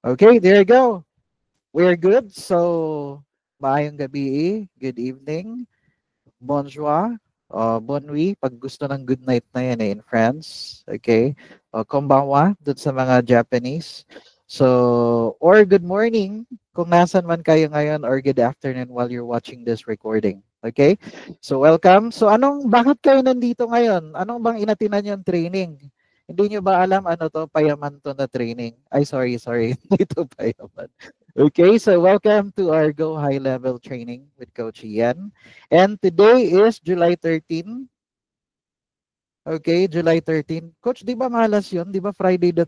Okay, there you go. We're good. So, maayong gabi, good evening, bonjour, bonne nuit, pag gusto ng good night na yan in France. Okay? Konbanwa, dun sa mga Japanese. So, or good morning kung nasan man kayo ngayon or good afternoon while you're watching this recording. Okay? So, welcome. So, bakit kayo nandito ngayon? Anong bang inatinan yung training? Hindi nyo ba alam ano to? Payaman to na training. Ay, sorry. Hindi to payaman. Okay, so welcome to our Go High Level training with Coach Ian. And today is July 13. Okay, July 13. Coach, di ba malas yun? Di ba Friday the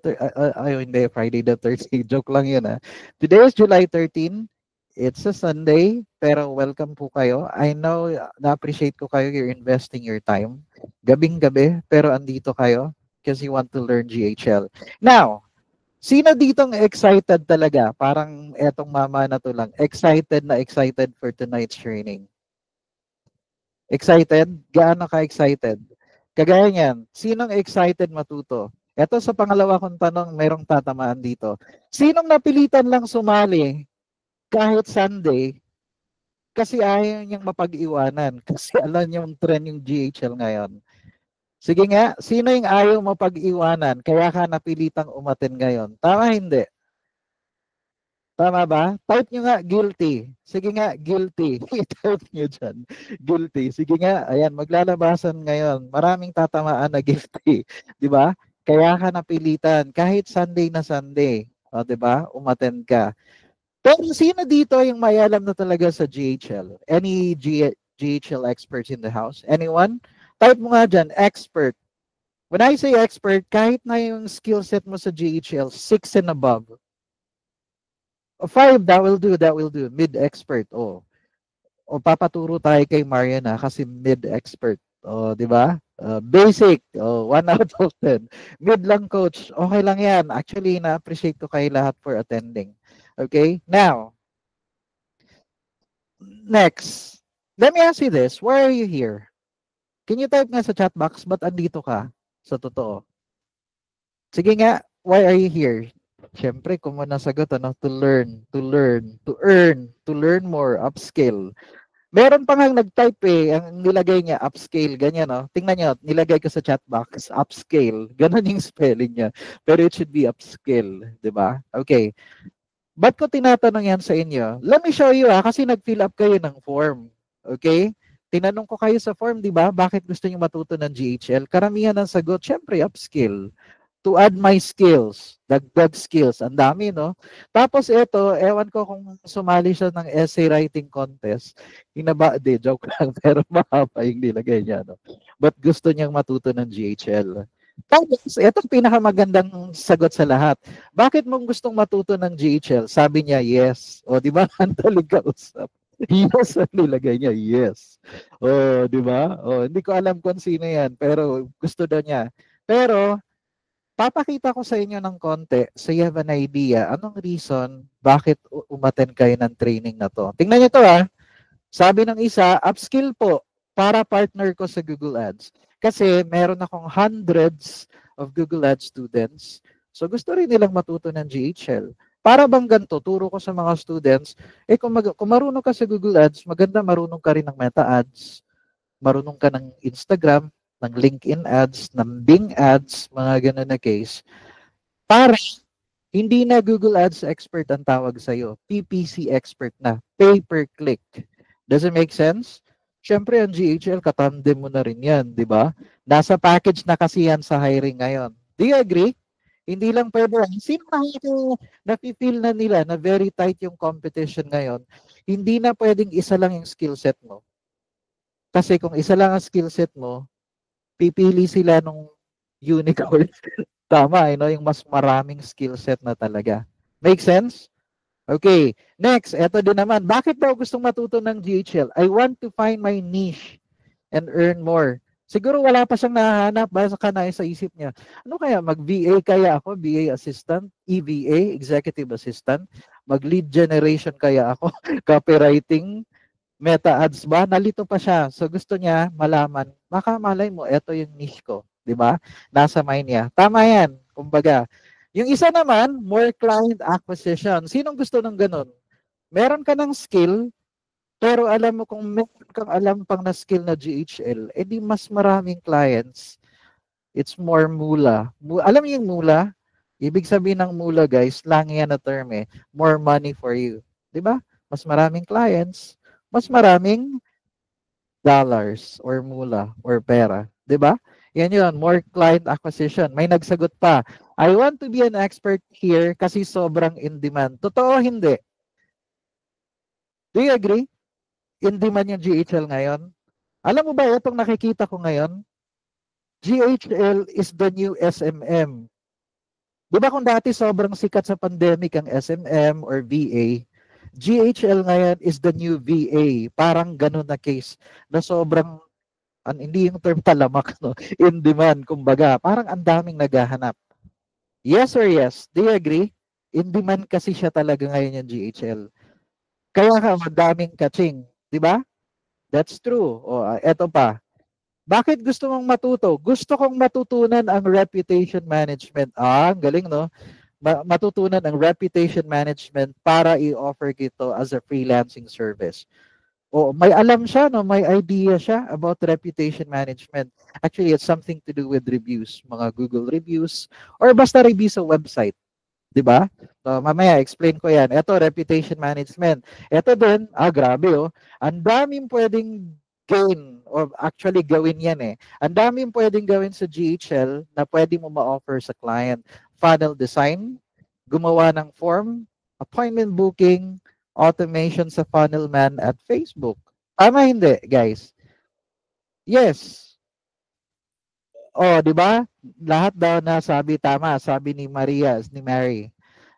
hindi, Friday the 13th. Joke lang yun ah. Today is July 13. It's a Sunday, pero welcome po kayo. I know, na-appreciate ko kayo. You're investing your time. Gabing-gabi, pero andito kayo because you want to learn GHL. Now, sino ditong excited talaga? Parang etong mama na to lang. Excited for tonight's training. Excited? Gaano ka excited? Kagaya niyan, sinong excited matuto? Ito sa pangalawa kong tanong, merong tatamaan dito. Sinong napilitan lang sumali kahit Sunday kasi ayaw niyang mapag-iwanan? Kasi alam niyo yung trend yung GHL ngayon. Sige nga, sino yung ayaw mapag-iwanan kaya ka napilitang umaten ngayon? Tama hindi? Tama ba? Type nyo nga, guilty. Sige nga, guilty. I-type nyo dyan. Guilty. Sige nga, ayan, maglalabasan ngayon. Maraming tatamaan na guilty. Di ba? Kaya ka napilitan. Kahit Sunday na Sunday. O, di ba? Umattend ka. Pero sino dito yung may alam na talaga sa GHL? Any GHL experts in the house? Anyone? Type mo nga dyan, expert. When I say expert, kahit na yung skill set mo sa GHL, 6 and above. 5, that will do. Mid-expert. O papaturo tayo kay Mariana kasi mid-expert. O, di ba? Basic. 1 out of 10. Mid lang, coach. Okay lang yan. Actually, na-appreciate ko kayo lahat for attending. Okay? Now, next. Let me ask you this. Why are you here? Can you type nga sa chat box, ba't andito ka? Sa totoo. Sige nga, why are you here? Siyempre, kung mo nasagot, to learn, to earn more, upscale. Meron pa nga nag-type ang nilagay niya, upscale, ganyan, no? Tingnan niyo, nilagay ko sa chat box, upscale. Ganon yung spelling niya. Pero it should be upscale, di ba? Okay. Ba't ko tinatanong yan sa inyo? Let me show you, kasi nag-fill up kayo ng form. Okay? Tinanong ko kayo sa form, di ba? Bakit gusto niyo matuto ng GHL? Karamihan ng sagot, syempre, upskill. To add my skills, dagdag skills. Ang dami, no? Tapos ito, ewan ko kung sumali siya ng essay writing contest. Joke lang, pero mahaba yung nilagay niya, no? But gusto niyang matuto ng GHL. Tapos, ito pinakamagandang sagot sa lahat. Bakit mong gustong matuto ng GHL? Sabi niya, yes. O, di ba? Ang daling kausap. Yes, ang nilagay niya, yes. O, di ba? O, hindi ko alam kung sino yan, pero gusto daw niya. Pero, papakita ko sa inyo ng konti so you have an idea anong reason bakit umattend kayo ng training na to. Tingnan niyo to Sabi ng isa, upskill po para partner ko sa Google Ads. Kasi meron akong hundreds of Google Ads students. So gusto rin nilang matuto ng GHL. Para bang ganito, turo ko sa mga students, kung marunong ka sa Google Ads, maganda marunong ka rin ng Meta Ads, marunong ka ng Instagram, ng LinkedIn ads, ng Bing ads, mga ganun na case. Para hindi na Google Ads expert ang tawag sa'yo. PPC expert na. Pay per click. Does it make sense? Siyempre, ang GHL, katandem mo na rin yan, di ba? Nasa package na kasi yan sa hiring ngayon. Do you agree? Hindi lang pwede. Sino na-feel na nila na very tight yung competition ngayon? Hindi na pwedeng isa lang yung skill set mo. Kasi kung isa lang ang skill set mo, pipili sila nung unicorn. Tama, yung mas maraming skill set na talaga. Make sense? Okay. Next, eto din naman. Bakit daw gustong matuto ng GHL? I want to find my niche and earn more. Siguro wala pa siyang nahanap. Basta ka na sa isip niya. Ano kaya? Mag-VA kaya ako? VA assistant? EVA? Executive assistant? Mag-lead generation kaya ako? Copywriting? Meta ads ba? Nalito pa siya. So gusto niya malaman, baka malay mo, ito yung niche ko. Di ba? Nasa mind niya. Tama yan. Kumbaga, Yung isa naman, more client acquisition. Sinong gusto ng ganun? Meron ka ng skill, pero alam mo kung meron kang alam pang na skill na GHL, edi mas maraming clients. It's more mula. Alam niyo yung mula? Ibig sabihin ng mula, guys, lang yan na term eh. More money for you. 'Di ba? Mas maraming clients, mas maraming dollars or mula or pera. 'Di ba? Yan yun, more client acquisition. May nagsagot pa. I want to be an expert here kasi sobrang in demand. Totoo hindi? Do you agree? In demand yung GHL ngayon? Alam mo ba itong nakikita ko ngayon? GHL is the new SMM. Di ba kung dati sobrang sikat sa pandemic ang SMM or VA, GHL ngayon is the new VA. Parang ganun na case na sobrang, hindi yung term talamak, no? In demand, kumbaga. Parang ang daming naghahanap. Yes or yes? Do you agree? In demand kasi siya talaga ngayon yung GHL. Kaya ka madaming catching. Di ba? That's true. O, eto pa. Bakit gusto mong matuto? Gusto kong matutunan ang reputation management. Ang galing, no? Matutunan ang reputation management para i-offer ito as a freelancing service. O may alam siya, no? May idea siya about reputation management. Actually, it's something to do with reviews, mga Google reviews, or basta reviews sa website. 'Di ba? So, mamaya explain ko 'yan. Ito reputation management. Ito din, grabe oh. Ang daming pwedeng gain or actually gawin 'yan eh. Ang daming pwedeng gawin sa GHL na pwede mo ma-offer sa client. Funnel design, gumawa ng form, appointment booking, automation sa funnel man at Facebook. Tama hindi, guys? Yes. Oh, 'di ba? Lahat daw na sabi tama, sabi ni Maria, ni Mary.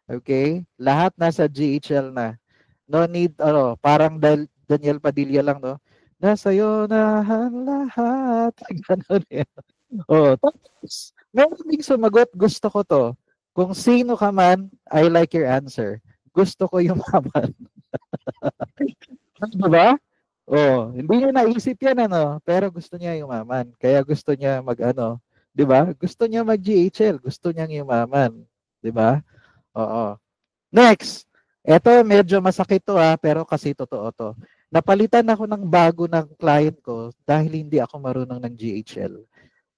Okay? Lahat nasa GHL na. No need, parang Daniel Padilla lang, no? Nasa iyo na ang lahat. Ganun eh. Oh, tapos, meron ding sumagot, gusto ko to. Kung sino ka man, I like your answer. Gusto ko yung maman. Diba? Oh, hindi niya naisip yan, ano? Pero gusto niya yung maman. Kaya gusto niya mag-ano. Diba? Gusto niya mag-GHL. Gusto niya yung maman. Diba? Oo. Next, eto medyo masakit to pero kasi totoo to. Napalitan ako ng bago ng client ko dahil hindi ako marunong ng GHL.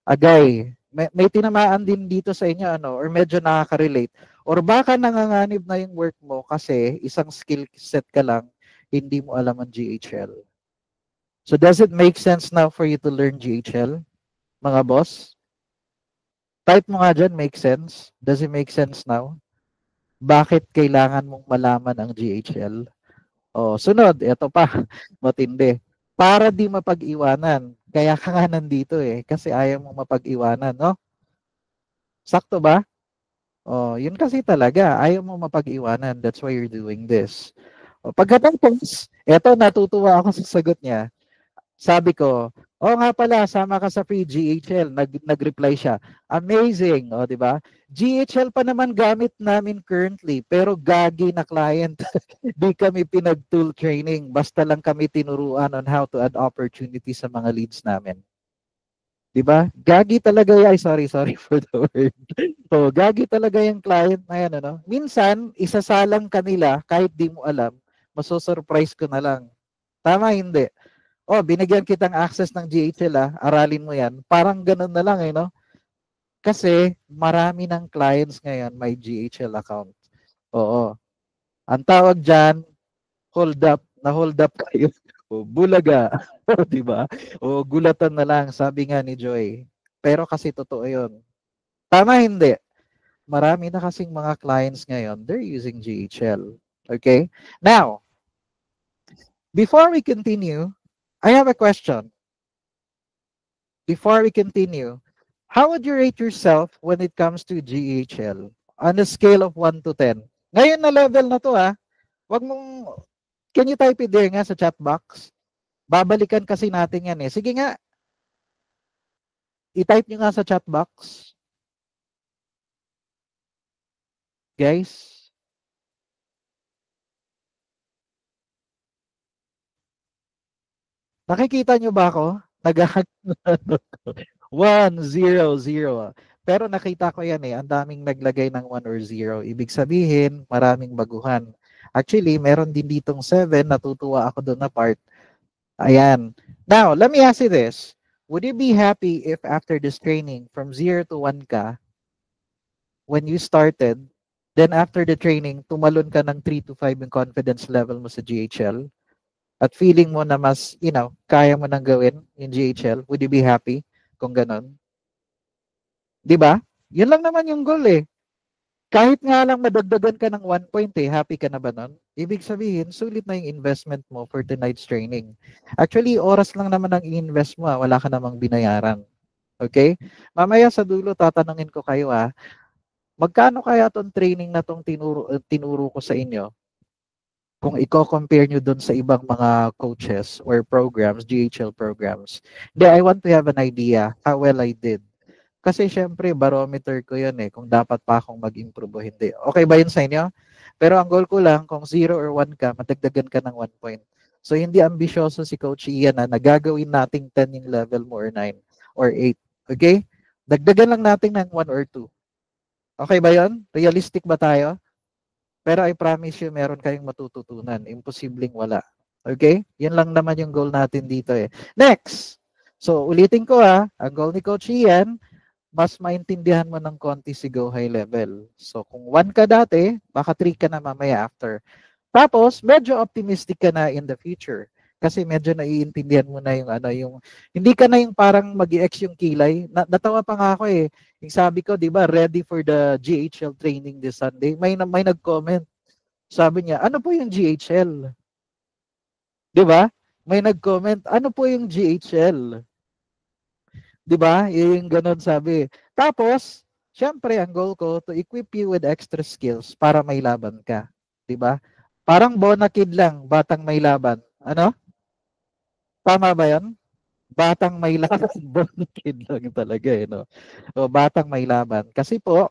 Agay, may tinamaan din dito sa inyo or medyo nakaka-relate or baka nanganganib na yung work mo kasi isang skill set ka lang, hindi mo alam ang GHL. So does it make sense now for you to learn GHL, mga boss? Type mo nga dyan, make sense? Does it make sense now? Bakit kailangan mong malaman ang GHL? Sunod, ito pa, matindi. Para di mapag-iwanan. Kaya ka nga nandito kasi ayaw mong mapag-iwanan, no? Sakto ba? Yun kasi talaga, ayaw mong mapag-iwanan. That's why you're doing this. Pagkatapos, eto natutuwa ako sa sagot niya. Sabi ko, nga pala, sama ka sa free GHL. Nag-reply siya. Amazing, di ba? GHL pa naman gamit namin currently, pero gagi na client. Di kami pinag-tool training. Basta lang kami tinuruan on how to add opportunities sa mga leads namin. Di ba? Gagi talaga yan. Sorry for the word. So, gagi talaga yung client na yan, ano? Minsan, isasalang kanila kahit di mo alam, masosurprise ko na lang. Tama, hindi? Binigyan kitang access ng GHL aralin mo yan. Parang ganun na lang no? Kasi marami ng clients ngayon may GHL account. Oo. Ang tawag dyan, na-hold up kayo. Bulaga. Di ba? Gulatan na lang, sabi nga ni Joy. Pero kasi totoo yun. Tama hindi? Marami na kasing mga clients ngayon, they're using GHL. Okay? Now, before we continue, I have a question. Before we continue, how would you rate yourself when it comes to GHL on a scale of 1 to 10? Ngayon na level na to Wag mong, can you type it there nga sa chat box? Babalikan kasi natin yan Sige nga. I-type nyo nga sa chat box. Guys. Nakikita nyo ba ako? 1, 0, 0. Pero nakita ko yan ang daming naglagay ng 1 or 0. Ibig sabihin, maraming baguhan. Actually, meron din ditong 7, natutuwa ako doon na part. Ayan. Now, let me ask you this. Would you be happy if after this training, from 0 to 1 ka, when you started, then after the training, tumalon ka ng 3 to 5 yung confidence level mo sa GHL? At feeling mo na mas, kaya mo nang gawin yung GHL? Would you be happy kung ganon? Di ba? Yun lang naman yung goal Kahit nga lang madagdagan ka ng 1 point happy ka na ba nun? Ibig sabihin, sulit na yung investment mo for tonight's training. Actually, oras lang naman ang i-invest mo wala ka namang binayaran. Okay? Mamaya sa dulo, tatanungin ko kayo magkano kaya tong training na tong tinuro ko sa inyo? Kung i-compare nyo dun sa ibang mga coaches or programs, GHL programs. I want to have an idea how well I did. Kasi syempre, barometer ko yun kung dapat pa akong mag-improve o hindi. Okay ba yun sa inyo? Pero ang goal ko lang, kung 0 or 1 ka, madagdagan ka ng 1 point. So, hindi ambisyoso si Coach Ian na nagagawin nating 10 yung level mo or 9 or 8. Okay? Dagdagan lang natin ng 1 or 2. Okay ba yun? Realistic ba tayo? Pero I promise you, meron kayong matututunan. Imposibleng wala. Okay? Yan lang naman yung goal natin dito Next! So, ulitin ko ang goal ni Coach Ian, mas maintindihan mo ng konti si Go High Level. So, kung 1 ka dati, baka 3 ka na mamaya after. Tapos, medyo optimistic ka na in the future. Kasi medyo naiintindihan mo na yung hindi ka na yung parang mag-i-ex yung kilay. Natawa pa nga ako Yung sabi ko, di ba, ready for the GHL training this Sunday. May nag-comment. Sabi niya, ano po yung GHL? Di ba? May nag-comment, ano po yung GHL? 'Di ba? Yung ganun sabi. Tapos, syempre ang goal ko to equip you with extra skills para may laban ka, 'di ba? Parang Bonakid lang, batang may laban. Ano? Tama ba 'yan? Batang may laban, Bonakid lang talaga no. O batang may laban. Kasi po,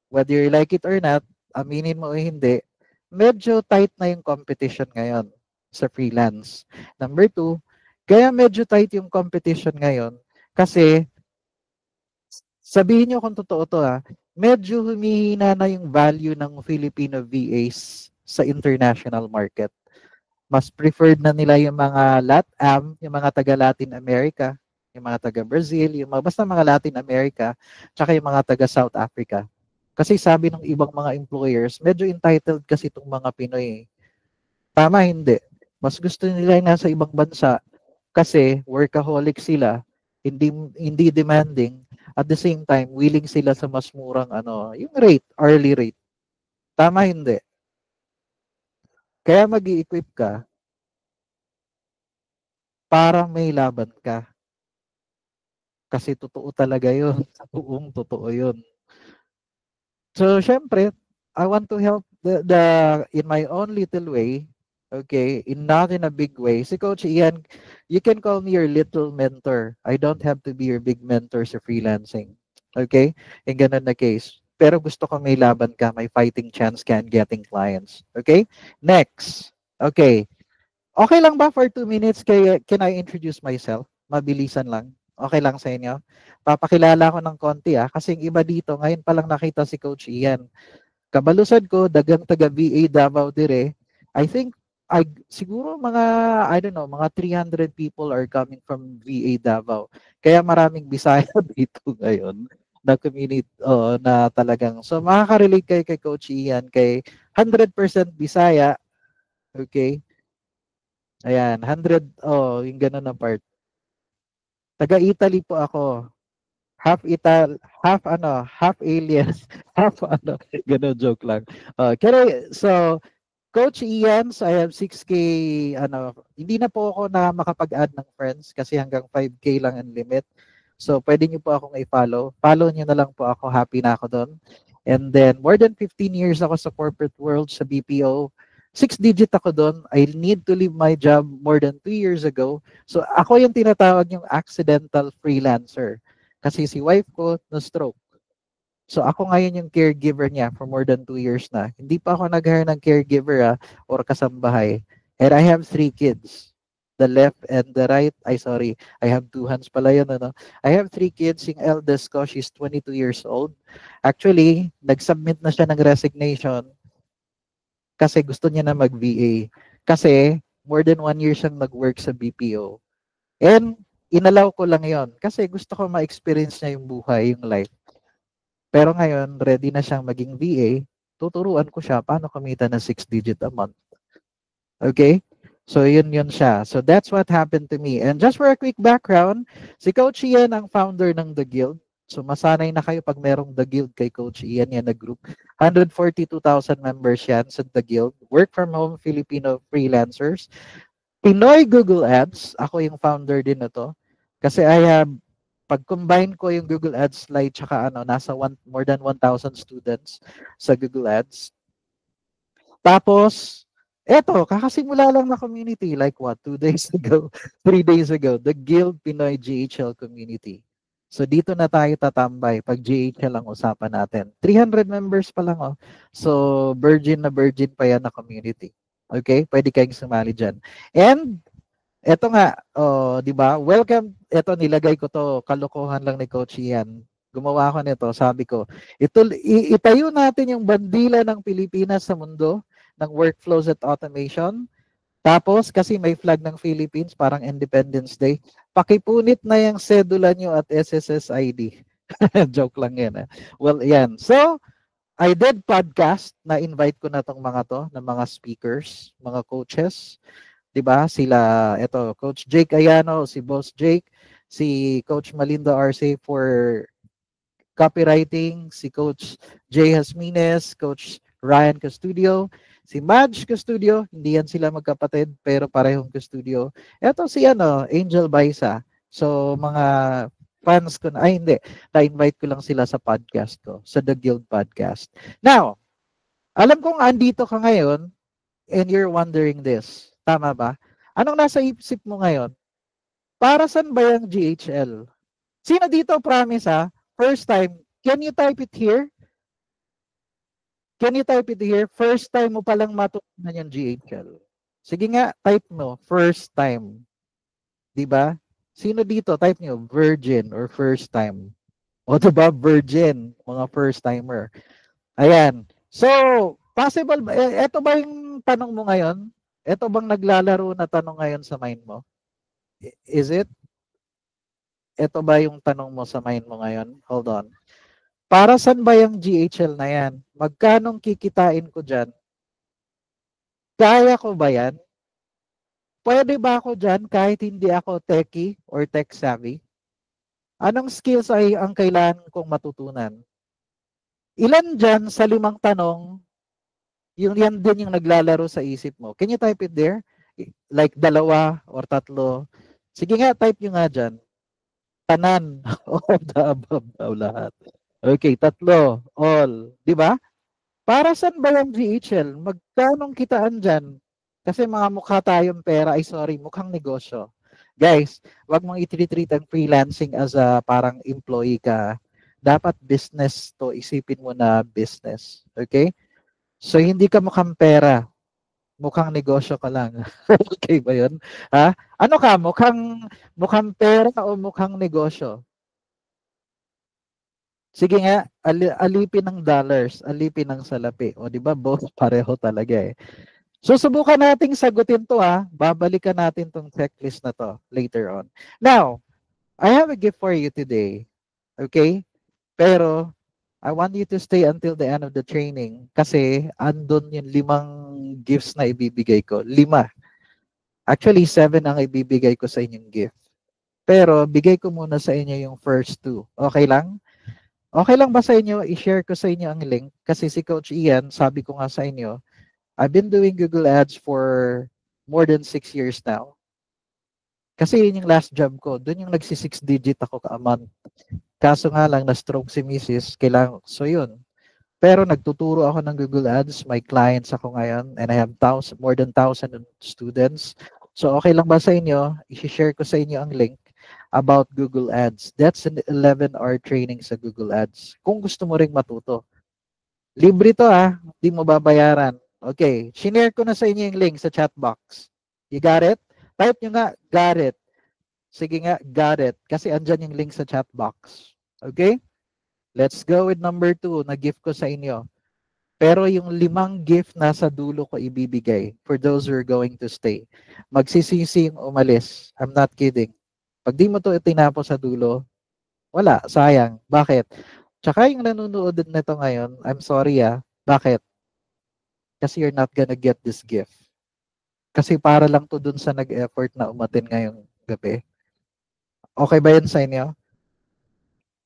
whether you like it or not, aminin mo o hindi, medyo tight na yung competition ngayon sa freelance. Number 2, kaya medyo tight yung competition ngayon kasi sabihin niyo kung totoo to medyo humihina na yung value ng Filipino VAs sa international market. Mas preferred na nila yung mga LATAM, yung mga taga Latin America, yung mga taga Brazil, yung mga basta mga Latin America, tsaka yung mga taga South Africa. Kasi sabi ng ibang mga employers, medyo entitled kasi itong mga Pinoy. Tama, hindi. Mas gusto nila yung nasa ibang bansa kasi workaholic sila, hindi demanding, at the same time willing sila sa mas murang yung rate, hourly rate. Tama, hindi. Kaya mag-i-equip ka para may laban ka. Kasi totoo talaga 'yun. Buong totoo 'yun. So syempre, I want to help the in my own little way. Okay, not in a big way. Si Coach Ian, you can call me your little mentor. I don't have to be your big mentor sa freelancing. Okay? In ganun na case. Pero gusto ko may laban ka, may fighting chance ka in getting clients. Okay? Next. Okay. Okay lang ba for 2 minutes? Can I introduce myself? Mabilisan lang. Okay lang sa inyo? Papakilala ko ng konti kasi yung iba dito, ngayon pa lang nakita si Coach Ian. Kabalusad ko, dagang taga VA Davao dire. I think siguro I don't know, mga 300 people are coming from VA Davao. Kaya maraming Bisaya dito ngayon na community na talagang so makaka-relate kayo kay Coach Ian kay 100% Bisaya. Okay? Ayan, 100 yung ganun na part. Taga Italy po ako. Half aliens, half ganun joke lang. So Coach Ian, so I have 6K, hindi na po ako na makapag-add ng friends kasi hanggang 5K lang ang limit. So, pwede niyo po akong i-follow. Follow niyo na lang po ako. Happy na ako doon. And then, more than 15 years ako sa corporate world, sa BPO. 6-digit ako doon. I need to leave my job more than 2 years ago. So, ako yung tinatawag yung accidental freelancer. Kasi si wife ko, na-stroke. So ako ngayon yung caregiver niya for more than 2 years na. Hindi pa ako nag-hire ng caregiver or kasambahay. And I have 3 kids. the left and the right. Ay, sorry. I have two hands pala yun, ano? I have three kids. Yung eldest ko, she's 22 years old. Actually, nag-submit na siya ng resignation kasi gusto niya na mag-VA. Kasi, more than 1 year siyang nag-work sa BPO. And, inalaw ko lang yon kasi gusto ko ma-experience niya yung buhay, yung life. Pero ngayon, ready na siyang maging VA. Tuturuan ko siya paano kumita ng 6-digit a month. Okay? So, yun siya. So, that's what happened to me. And just for a quick background, si Coach Ian ang founder ng The Guild. So, masanay na kayo pag merong The Guild kay Coach Ian, yan na group. 142,000 members yan sa The Guild. Work from home Filipino freelancers. Pinoy Google Ads. Ako yung founder din na to. Kasi pag-combine ko yung Google Ads slide tsaka nasa more than 1,000 students sa Google Ads. Tapos, eto, kakasimula lang na community, like what, 2 days ago, 3 days ago, the Guild Pinoy GHL community. So, dito na tayo tatambay pag GHL ang usapan natin. 300 members pa lang, oh. So, virgin pa yan na community. Okay? Pwede kayong sumali dyan. And, eto nga, di ba? Welcome. Eto, nilagay ko to. Kalokohan lang ni Coach Ian. Gumawa ko nito. Sabi ko, itayo natin yung bandila ng Pilipinas sa mundo ng workflows at automation. Tapos, kasi may flag ng Philippines, parang Independence Day, pakipunit na yung sedula nyo at SSSID. Joke lang yan. Well, yan. So, I did podcast na invite ko na tong mga to, ng mga speakers, mga coaches. Diba? Sila, ito, Coach Jake Ayano, si Boss Jake, si Coach Malinda Arce for copywriting, si Coach Jay Hasmines, Coach Ryan Custodio, si Madge Custodio, hindi yan sila magkapatid, pero parehong Custodio. Ito si Angel Baisa. So, mga fans ko na, hindi, na-invite ko lang sila sa podcast ko, sa The Guild Podcast. Now, alam kong andito ka ngayon, and you're wondering this. Tama ba? Anong nasa isip mo ngayon? Para saan ba yung GHL? Sino dito, promise first time, can you type it here? Can you type it here? First time mo palang matutunan yung GHL. Sige nga, type mo, first time. Diba? Sino dito? Type nyo, virgin or first time. O diba, virgin, mga first timer. Ayan. So, possible ba? Ito ba yung tanong mo ngayon? Ito bang naglalaro na tanong ngayon sa mind mo? Is it? Ito ba yung tanong mo sa mind mo ngayon? Hold on. Para saan ba yung GHL na yan? Magkanong kikitain ko dyan? Kaya ko ba yan? Pwede ba ako dyan kahit hindi ako techie or tech savvy? Anong skills ay ang kailangan kong matutunan? Ilan dyan sa 5 tanong, yan din yung naglalaro sa isip mo. Can you type it there? Like 2 or 3. Sige nga, type nyo nga dyan. Tanan. All the above daw lahat. Okay, 3. All. Di ba? Para saan ba yung GHL? Magkanong kitaan dyan? Kasi mga mukha tayong pera, mukhang negosyo. Guys, wag mong i-treat ang freelancing as a parang employee ka. Dapat business to, isipin mo na business. Okay? So, hindi ka mukhang pera. Mukhang negosyo ka lang. Okay ba yun? Ha? Ano ka? Mukhang pera o mukhang negosyo? Sige nga, alipin ng dollars, alipin ng salapi. O di ba, both pareho talaga eh. So, subukan nating sagutin to Babalikan natin tong checklist na to later on. Now, I have a gift for you today. Okay? Pero, I want you to stay until the end of the training kasi andun yung 5 gifts na ibibigay ko. 5. Actually, 7 ang ibibigay ko sa inyong gift. Pero, bigay ko muna sa inyo yung first 2. Okay lang? Okay lang ba sa inyo, i-share ko sa inyo ang link? Kasi si Coach Ian, sabi ko nga sa inyo, I've been doing Google Ads for more than 6 years now. Kasi yun yung last job ko. Doon yung nagsi-6 digit ako a month. Kaso nga lang, na-stroke si Mrs. So yun. Pero nagtuturo ako ng Google Ads. May clients ako ngayon. And I have more than 1,000 students. So okay lang ba sa inyo? I-share ko sa inyo ang link about Google Ads. That's an 11-hour training sa Google Ads. Kung gusto mo ring matuto. Libre to hindi mo babayaran. Okay, shinare ko na sa inyo yung link sa chat box. You got it? Type nyo nga, got it. Sige nga, got it. Kasi andyan yung link sa chat box. Okay? Let's go with number 2 na gift ko sa inyo. Pero yung 5 gift nasa dulo ko ibibigay for those who are going to stay. Magsisisi yung umalis. I'm not kidding. Pag di mo to itinapos sa dulo, wala, sayang. Bakit? Tsaka yung nanonood nito ngayon, I'm sorry Bakit? Kasi you're not gonna get this gift. Kasi para lang to dun sa nag-effort na umatin ngayong gabi. Okay ba yun sa inyo?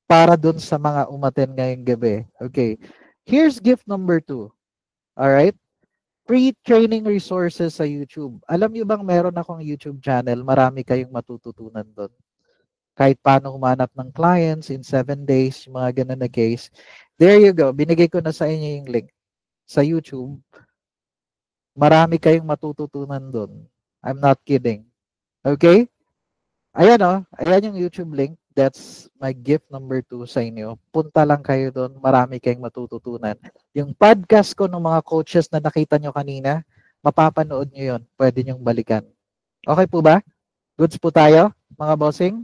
Para dun sa mga umatin ngayong gabi. Okay. Here's gift number 2. Alright? Free training resources sa YouTube. Alam niyo bang meron akong YouTube channel, marami kayong matututunan doon. Kahit paano humanap ng clients in 7 days, yung mga ganun na case. There you go. Binigay ko na sa inyo yung link sa YouTube. Marami kayong matututunan doon. I'm not kidding. Okay? Ayan ayan yung YouTube link. That's my gift number 2 sa inyo. Punta lang kayo doon. Marami kayong matututunan. Yung podcast ko ng mga coaches na nakita nyo kanina, mapapanood nyo yun. Pwede nyong balikan. Okay po ba? Goods po tayo, mga bossing?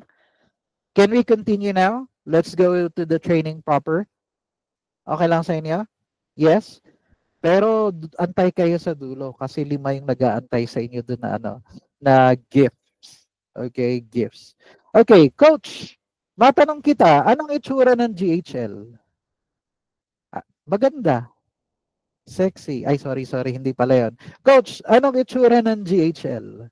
Can we continue now? Let's go to the training proper. Okay lang sa inyo? Yes? Pero antay kayo sa dulo kasi 5 yung nag-aantay sa inyo doon na gifts. Okay, gifts. Okay, coach, matanong kita, anong itsura ng GHL? Maganda. Sexy. Ay, sorry, hindi pala yun. Coach, anong itsura ng GHL?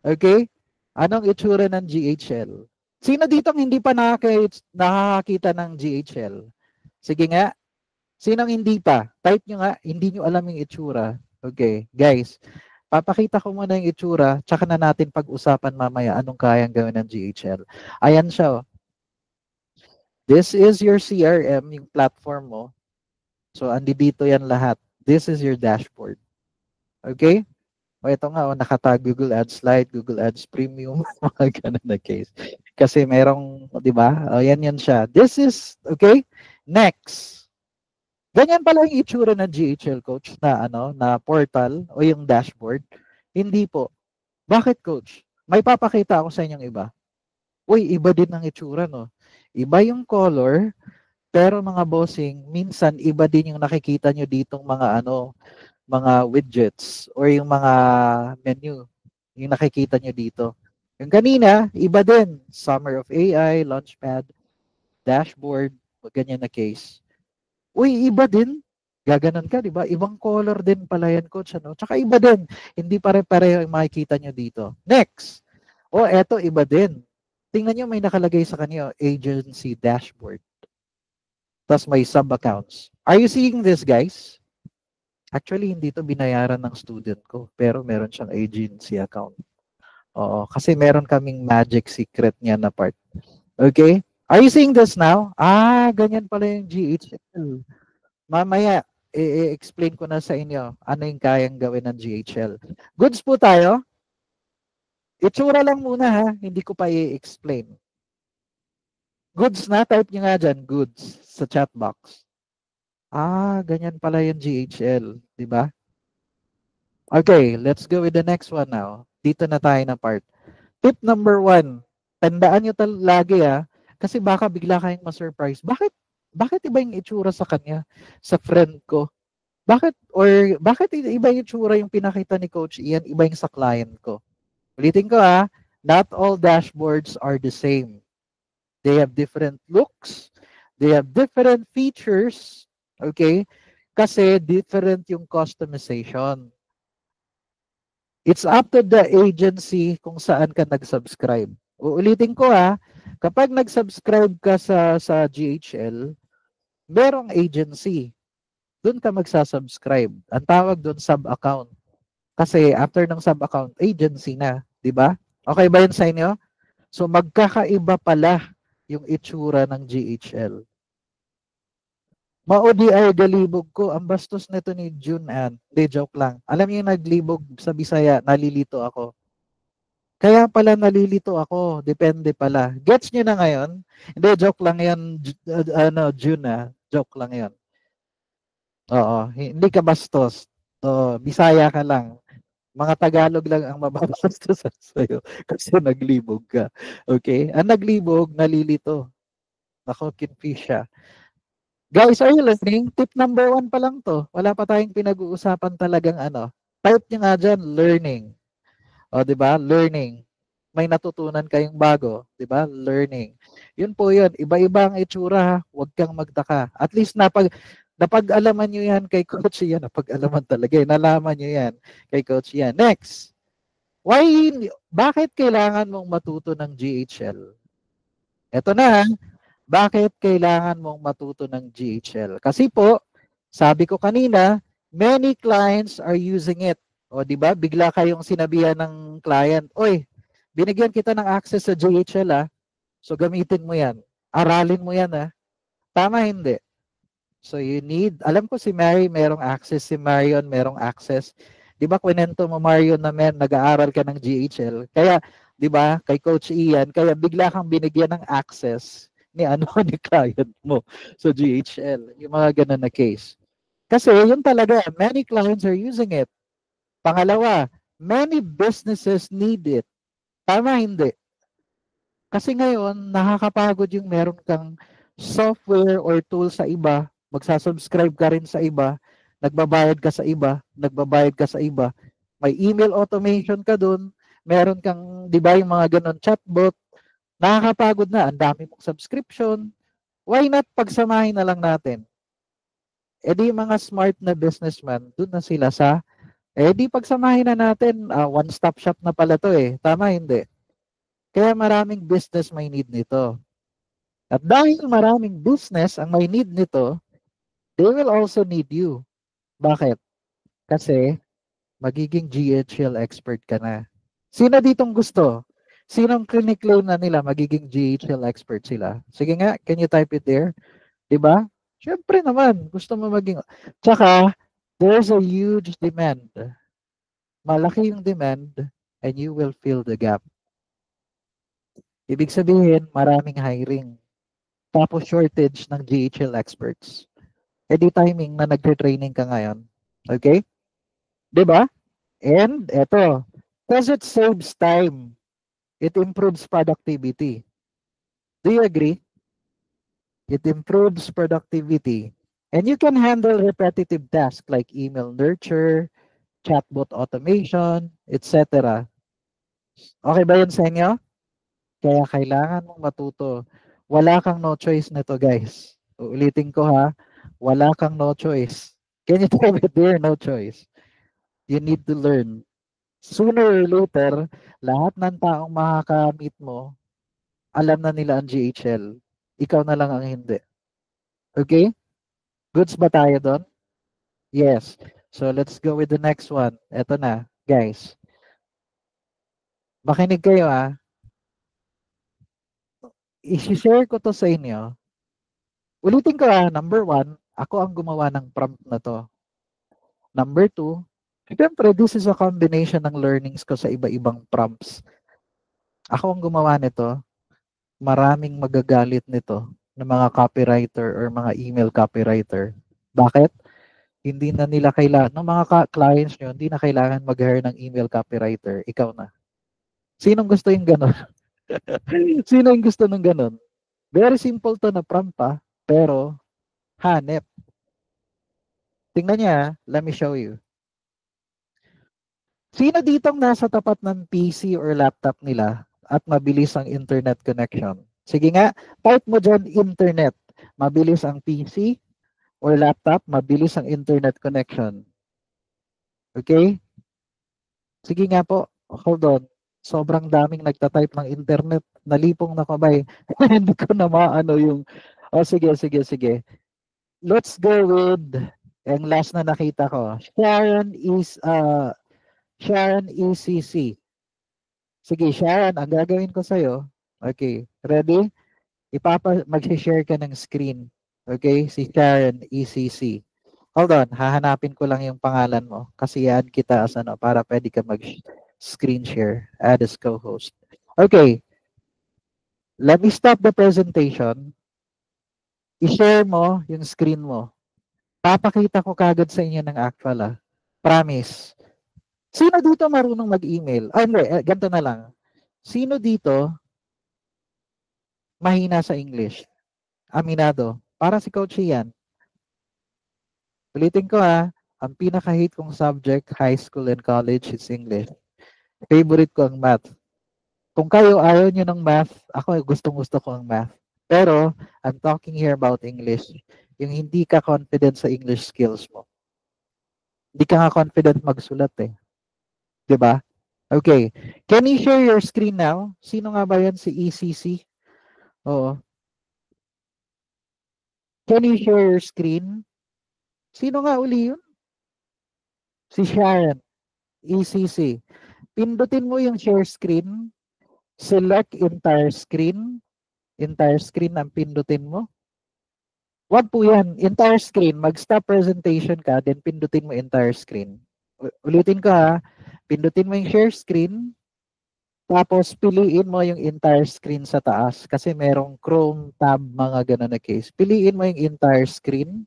Okay? Anong itsura ng GHL? Sino ditong hindi pa nakakakita ng GHL? Sige nga. Sinong hindi pa? Type nyo nga, hindi nyo alam yung itsura. Okay, guys. Papakita ko muna yung itsura, tsaka na natin pag-usapan mamaya anong kayang gawin ng GHL. Ayan siya. This is your CRM, yung platform mo. So, andito yan lahat. This is your dashboard. Okay? O ito nga, nakatag Google Ads Lite, Google Ads Premium, mga ganun na case. Kasi merong, di ba? O, yan siya. This is, okay? Next. Ganyan pala yung itsura ng GHL, coach, na portal o yung dashboard. Hindi po. Bakit, coach? May papakita ako sa inyong iba. Uy, iba din ang itsura, no? Iba yung color, pero mga bossing, minsan iba din yung nakikita nyo ditong mga widgets or yung mga menu, yung nakikita nyo dito. Yung kanina, iba din. Summer of AI, Launchpad, dashboard, ganyan na case. Uy, iba din. Gaganon ka, di ba? Ibang color din pala yan, coach. Tsaka iba din. Hindi pare-pareho yung makikita nyo dito. Next. Eto, iba din. Tingnan nyo, may nakalagay sa kanya, agency dashboard. Tapos may sub-accounts. Are you seeing this, guys? Actually, hindi to binayaran ng student ko. Pero meron siyang agency account. Oo, kasi meron kaming magic secret niya na part. Okay? Are you seeing this now? Ganyan pala yung GHL. Mamaya, i-explain ko na sa inyo ano yung kayang gawin ng GHL. Goods po tayo? Itsura lang muna ha, hindi ko pa i-explain. Goods na, type nyo nga dyan, goods, sa chat box. Ganyan pala yung GHL, di ba? Okay, let's go with the next one now. Dito na tayo na part. Tip number 1, tandaan nyo lagi kasi baka bigla kayong ma-surprise. Bakit iba yung itsura sa kanya, sa friend ko? Bakit iba yung itsura yung pinakita ni Coach Ian, iba yung sa client ko? Ulitin ko not all dashboards are the same. They have different looks. They have different features. Okay? Kasi different yung customization. It's up to the agency kung saan ka nag-subscribe. Uulitin ko kapag nag-subscribe ka sa GHL, merong agency. Doon ka magsasubscribe. Ang tawag doon sub-account. Kasi after ng sub-account, agency na. Di ba? Okay ba yun sa inyo? So magkakaiba pala yung itsura ng GHL. Maudi ay galibog ko. Ang bastos nito ni June Ann. Hindi, joke lang. Alam niyo yung naglibog sa Bisaya, nalilito ako. Kaya pala nalilito ako. Depende pala. Gets niyo na ngayon? Hindi, joke lang yan. June Joke lang yan. Oo. Hindi ka bastos. Bisaya ka lang. Mga Tagalog lang ang mababastusan sa'yo kasi naglibog ka. Okay? Ang naglibog, nalilito. Ako, confused siya. Guys, are you listening? Tip number 1 pa lang to. Wala pa tayong pinag-uusapan talagang ano. Type nyo nga dyan, learning. O, di ba? Learning. May natutunan kayong bago. Di ba? Learning. Yun po yun. Iba-iba ang itsura ha. Huwag kang magtaka. At least napag-alaman nyo yan kay Coach Ian. Napag-alaman talaga. Nalaman nyo yan kay Coach Ian. Next. Bakit kailangan mong matuto ng GHL? Ito na. Bakit kailangan mong matuto ng GHL? Kasi po, sabi ko kanina, many clients are using it. O di ba? Bigla kayong sinabihan ng client, "Oy, binigyan kita ng access sa GHL ah. So gamitin mo 'yan. Aralin mo 'yan ah." Tama hindi? So alam ko si Mary merong access, si Marion merong access. Di ba kwento mo Marion na nag-aaral ka ng GHL? Kaya, di ba, kay Coach Ian, kaya bigla kang binigyan ng access ni ni client mo sa GHL. Yung mga ganun na case. Kasi yun talaga, many clients are using it. Pangalawa, many businesses need it. Tama hindi? Kasi ngayon, nakakapagod yung meron kang software or tool sa iba, magsasubscribe ka rin sa iba, nagbabayad ka sa iba, nagbabayad ka sa iba. May email automation ka dun, meron kang, di ba, yung mga ganon chatbot, nakakapagod na, ang dami mong subscription. Why not pagsamahin na lang natin? E di mga smart na businessman, dun na sila di pagsamahin na natin, one-stop shop na pala to eh. Tama, hindi? Kaya maraming business may need nito. At dahil maraming business ang may need nito, they will also need you. Bakit? Kasi magiging GHL expert ka na. Sino ditong gusto? Sinong clinic-claim na nila magiging GHL expert sila? Sige nga, can you type it there? Diba? Siyempre naman, gusto mo maging... Tsaka, there's a huge demand. Malaki yung demand and you will fill the gap. Ibig sabihin, maraming hiring. Tapos shortage ng GHL experts. E di timing na nagtre-training ka ngayon. Okay? Diba? And eto, because it saves time, it improves productivity. Do you agree? It improves productivity. And you can handle repetitive tasks like email nurture, chatbot automation, etc. Okay ba yun sa inyo? Kaya kailangan mong matuto. Wala kang no choice nito, guys. Uulitin ko ha. Wala kang no choice. Can you tell me there? No choice. You need to learn. Sooner or later, lahat ng taong makaka-meet mo, alam na nila ang GHL. Ikaw na lang ang hindi. Okay? Goods ba tayo doon? Yes. So, let's go with the next one. Ito na, guys. Makinig kayo I-share ko to sa inyo. Ulitin ko number 1, ako ang gumawa ng prompt na to. Number 2, siyempre, this is a combination ng learnings ko sa iba-ibang prompts. Ako ang gumawa nito. Maraming magagalit nito ng mga copywriter or mga email copywriter. Bakit? Hindi na nila kailangan, ng mga clients nyo, hindi na kailangan mag-hire ng email copywriter. Ikaw na. Sinong gusto yung ganon? Sino yung gusto ng ganon? Very simple to na prompt pero hanep. Tingnan niya, let me show you. Sino ditong nasa tapat ng PC or laptop nila at mabilis ang internet connection? Sige nga, type mo dyan internet. Mabilis ang PC or laptop, mabilis ang internet connection. Okay? Sige nga po, hold on. Sobrang daming nagtatype ng internet. Nalipong na kabay. Hindi ko na maano yung... sige. Let's go with... Ang last na nakita ko. Sharon ECC. Sige, Sharon, ang gagawin ko sa'yo. Okay, ready? Mag-share ka ng screen. Okay, si Sharon ECC. Hold on, hahanapin ko lang yung pangalan mo. Kasi i-add kita as para pwede ka mag-screen share. Add as co-host. Okay. Let me stop the presentation. I-share mo yung screen mo. Papakita ko kagad sa inyo ng actual. Promise. Sino dito marunong mag-email? Hindi, ganito na lang. Sino dito mahina sa English? Aminado. Para si Coach Ian. Ulitin ko ang pinaka-hate kong subject, high school and college, is English. Favorite ko ang math. Kung kayo ayaw nyo ng math, ako gustong-gusto ko ang math. Pero, I'm talking here about English. Yung hindi ka confident sa English skills mo. Hindi ka nga confident magsulat eh. 'Di ba? Okay. Can you share your screen now? Sino nga ba yan? Si ECC? Oo. Can you share your screen? Sino nga uli yun? Si Sharon. ECC. Pindutin mo yung share screen. Select entire screen. Entire screen ang pindutin mo. Wag po yan. Entire screen. Mag-stop presentation ka, then pindutin mo entire screen. Ulitin ko Pindutin mo yung share screen. Tapos piliin mo yung entire screen sa taas. Kasi merong Chrome tab, mga ganun na case. Piliin mo yung entire screen.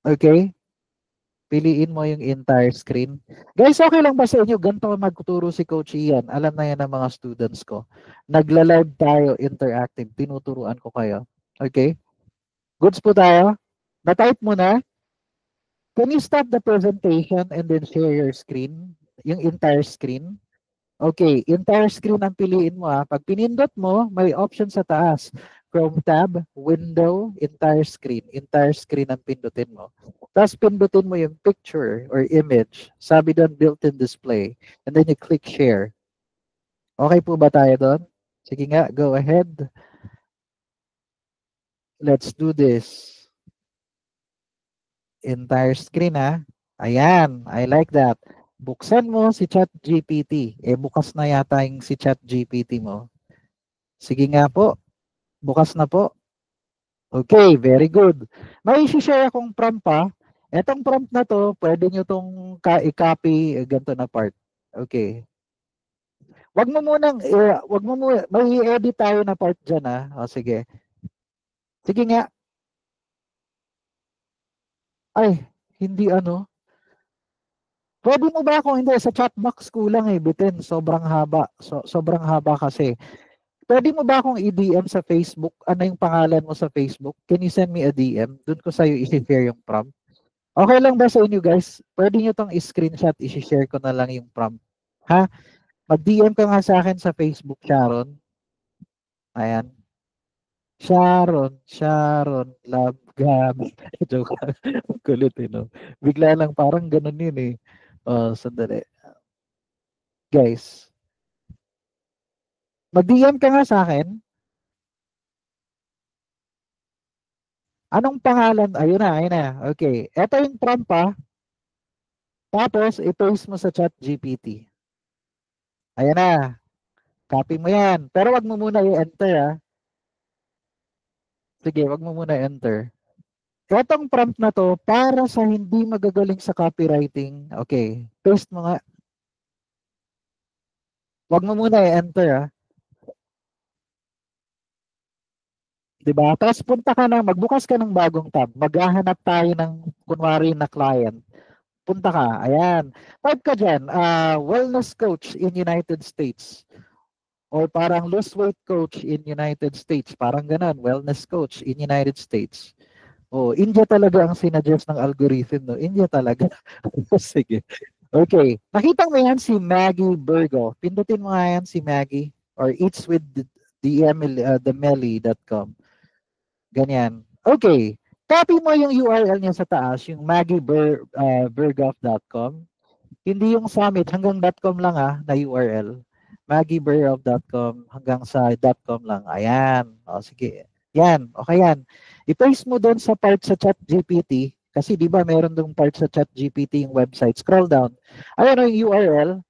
Okay? Piliin mo yung entire screen. Guys, okay lang ba sa inyo? Ganito magtuturo si Coach Ian. Alam na yan ng mga students ko. Nagla-live tayo, interactive. Tinuturuan ko kayo. Okay? Goods po tayo? Na-type mo na? Can you stop the presentation and then share your screen? Yung entire screen? Okay, entire screen ang piliin mo Pag pinindot mo, may option sa taas. Chrome tab, window, entire screen. Entire screen ang pindutin mo. Tapos pindutin mo yung picture or image. Sabi doon, built-in display. And then you click share. Okay po ba tayo doon? Sige nga, go ahead. Let's do this. Entire screen Ayan, I like that. Buksan mo si ChatGPT. Bukas na yata yung si ChatGPT mo. Sige nga po. Bukas na po. Okay, very good. May isi-share akong prompt Etong prompt na to, pwede nyo itong i-copy ganito na part. Okay. Wag mo muna, may i-edit tayo na part dyan O, sige. Sige nga. Ay, hindi Pwede mo ba kung hindi, sa chat box kulang bitin. Sobrang haba. Sobrang haba kasi. Pwede mo ba akong i-DM sa Facebook? Ano yung pangalan mo sa Facebook? Can you send me a DM? Doon ko sa'yo i-share yung prompt. Okay lang ba sa inyo guys? Pwede nyo tong i-screenshot, i-share ko na lang yung prompt. Mag-DM ka nga sa akin sa Facebook, Sharon. Ayan. Sharon, love, Gabi. Joke lang. Kulit no? Bigla lang parang ganun yun sandali. Guys. Mag-DM ka nga sa akin. Anong pangalan? Ayun na. Okay. Ito yung prompt Tapos, i-paste mo sa ChatGPT. Ayan na. Copy mo yan. Pero wag mo muna i-enter Sige, wag mo muna enter. Etong prompt na to, para sa hindi magagaling sa copywriting, okay, paste mo nga. Wag mo muna i-enter Diba? Tapos punta ka magbukas ka ng bagong tab. Maghahanap tayo ng kunwari na client. Punta ka, ayan. Type ka dyan, wellness coach in United States. Or parang lose weight coach in United States. Parang ganun, wellness coach in United States. India talaga ang sinuggest ng algorithm, no? India talaga. Sige. Okay. Nakita mo yan si Maggie Burgo. Pindutin mo nga yan si Maggie. Or eatswiththemelly.com. Ganyan. Okay. Copy mo yung URL niya sa taas, yung maggieburgoff.com. Hindi yung summit, hanggang .com lang na URL. maggieburgoff.com hanggang sa .com lang. Ayan. Sige. Yan. Okay yan. I-paste mo doon sa part sa ChatGPT kasi di ba meron doon part sa ChatGPT yung website. Scroll down. Ayan yung URL.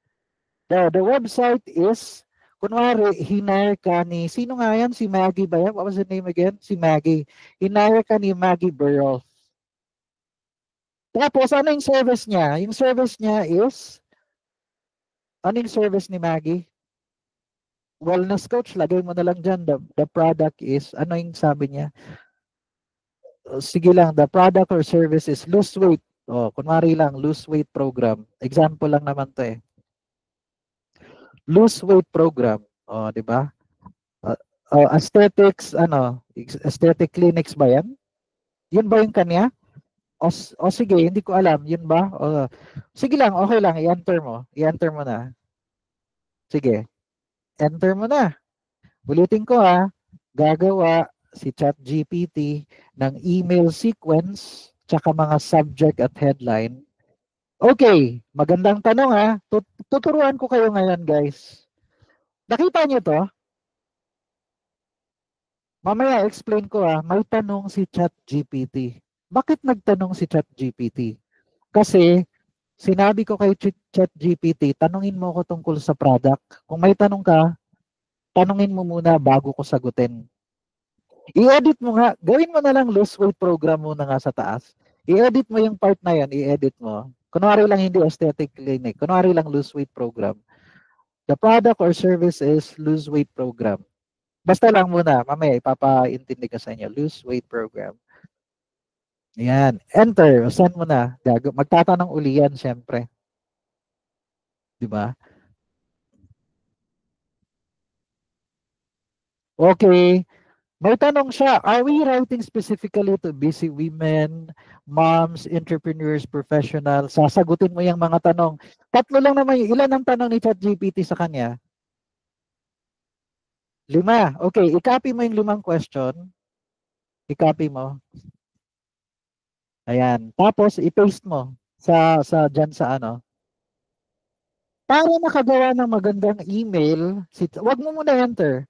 The website is, kunwari, hinire ka ni, sino nga yan? Si Maggie ba yan? What was the name again? Si Maggie. Hinire ka ni Maggie Burrow. Tapos, ano yung service niya? Yung service niya is, ano yung service ni Maggie? Wellness coach, lagay mo na lang dyan. The product is, ano yung sabi niya? Sige lang, the product or service is lose weight. O, kunwari lang, lose weight program. Example lang naman to eh. Lose weight program. O, di ba? Aesthetics, aesthetic clinics ba yan? Yun ba yung kanya? O sige, hindi ko alam. Yun ba? Sige lang, okay lang. I-enter mo. I-enter mo na. Sige. Enter mo na. Ulitin ko ha. Gagawa si ChatGPT ng email sequence tsaka mga subject at headline. Okay, magandang tanong ha. Tuturuan ko kayo ngayon guys. Nakita niyo to? Mamaya explain ko ha. May tanong si ChatGPT. Bakit nagtanong si ChatGPT? Kasi sinabi ko kay ChatGPT, tanungin mo ako tungkol sa product. Kung may tanong ka, tanungin mo muna bago ko sagutin. I-edit mo nga. Gawin mo na lang lose weight program muna nga sa taas. I-edit mo yung part na yan. I-edit mo. Kunwari lang hindi aesthetic clinic. Kunwari lang lose weight program. The product or service is lose weight program. Basta lang muna. Mamaya ipapaintindi ka sa inyo. Lose weight program. Ayan. Enter. Send mo na. Magtatanong uli yan, syempre. Diba? Okay. May tanong siya, are we writing specifically to busy women, moms, entrepreneurs, professionals? Sasagutin mo yung mga tanong. Tatlo lang naman. Ilan ang tanong ni ChatGPT sa kanya? 5. Okay, i-copy mo yung 5 question. I-copy mo. Ayan. Tapos, i-paste mo dyan sa ano. Para makagawa ng magandang email, wag mo muna enter.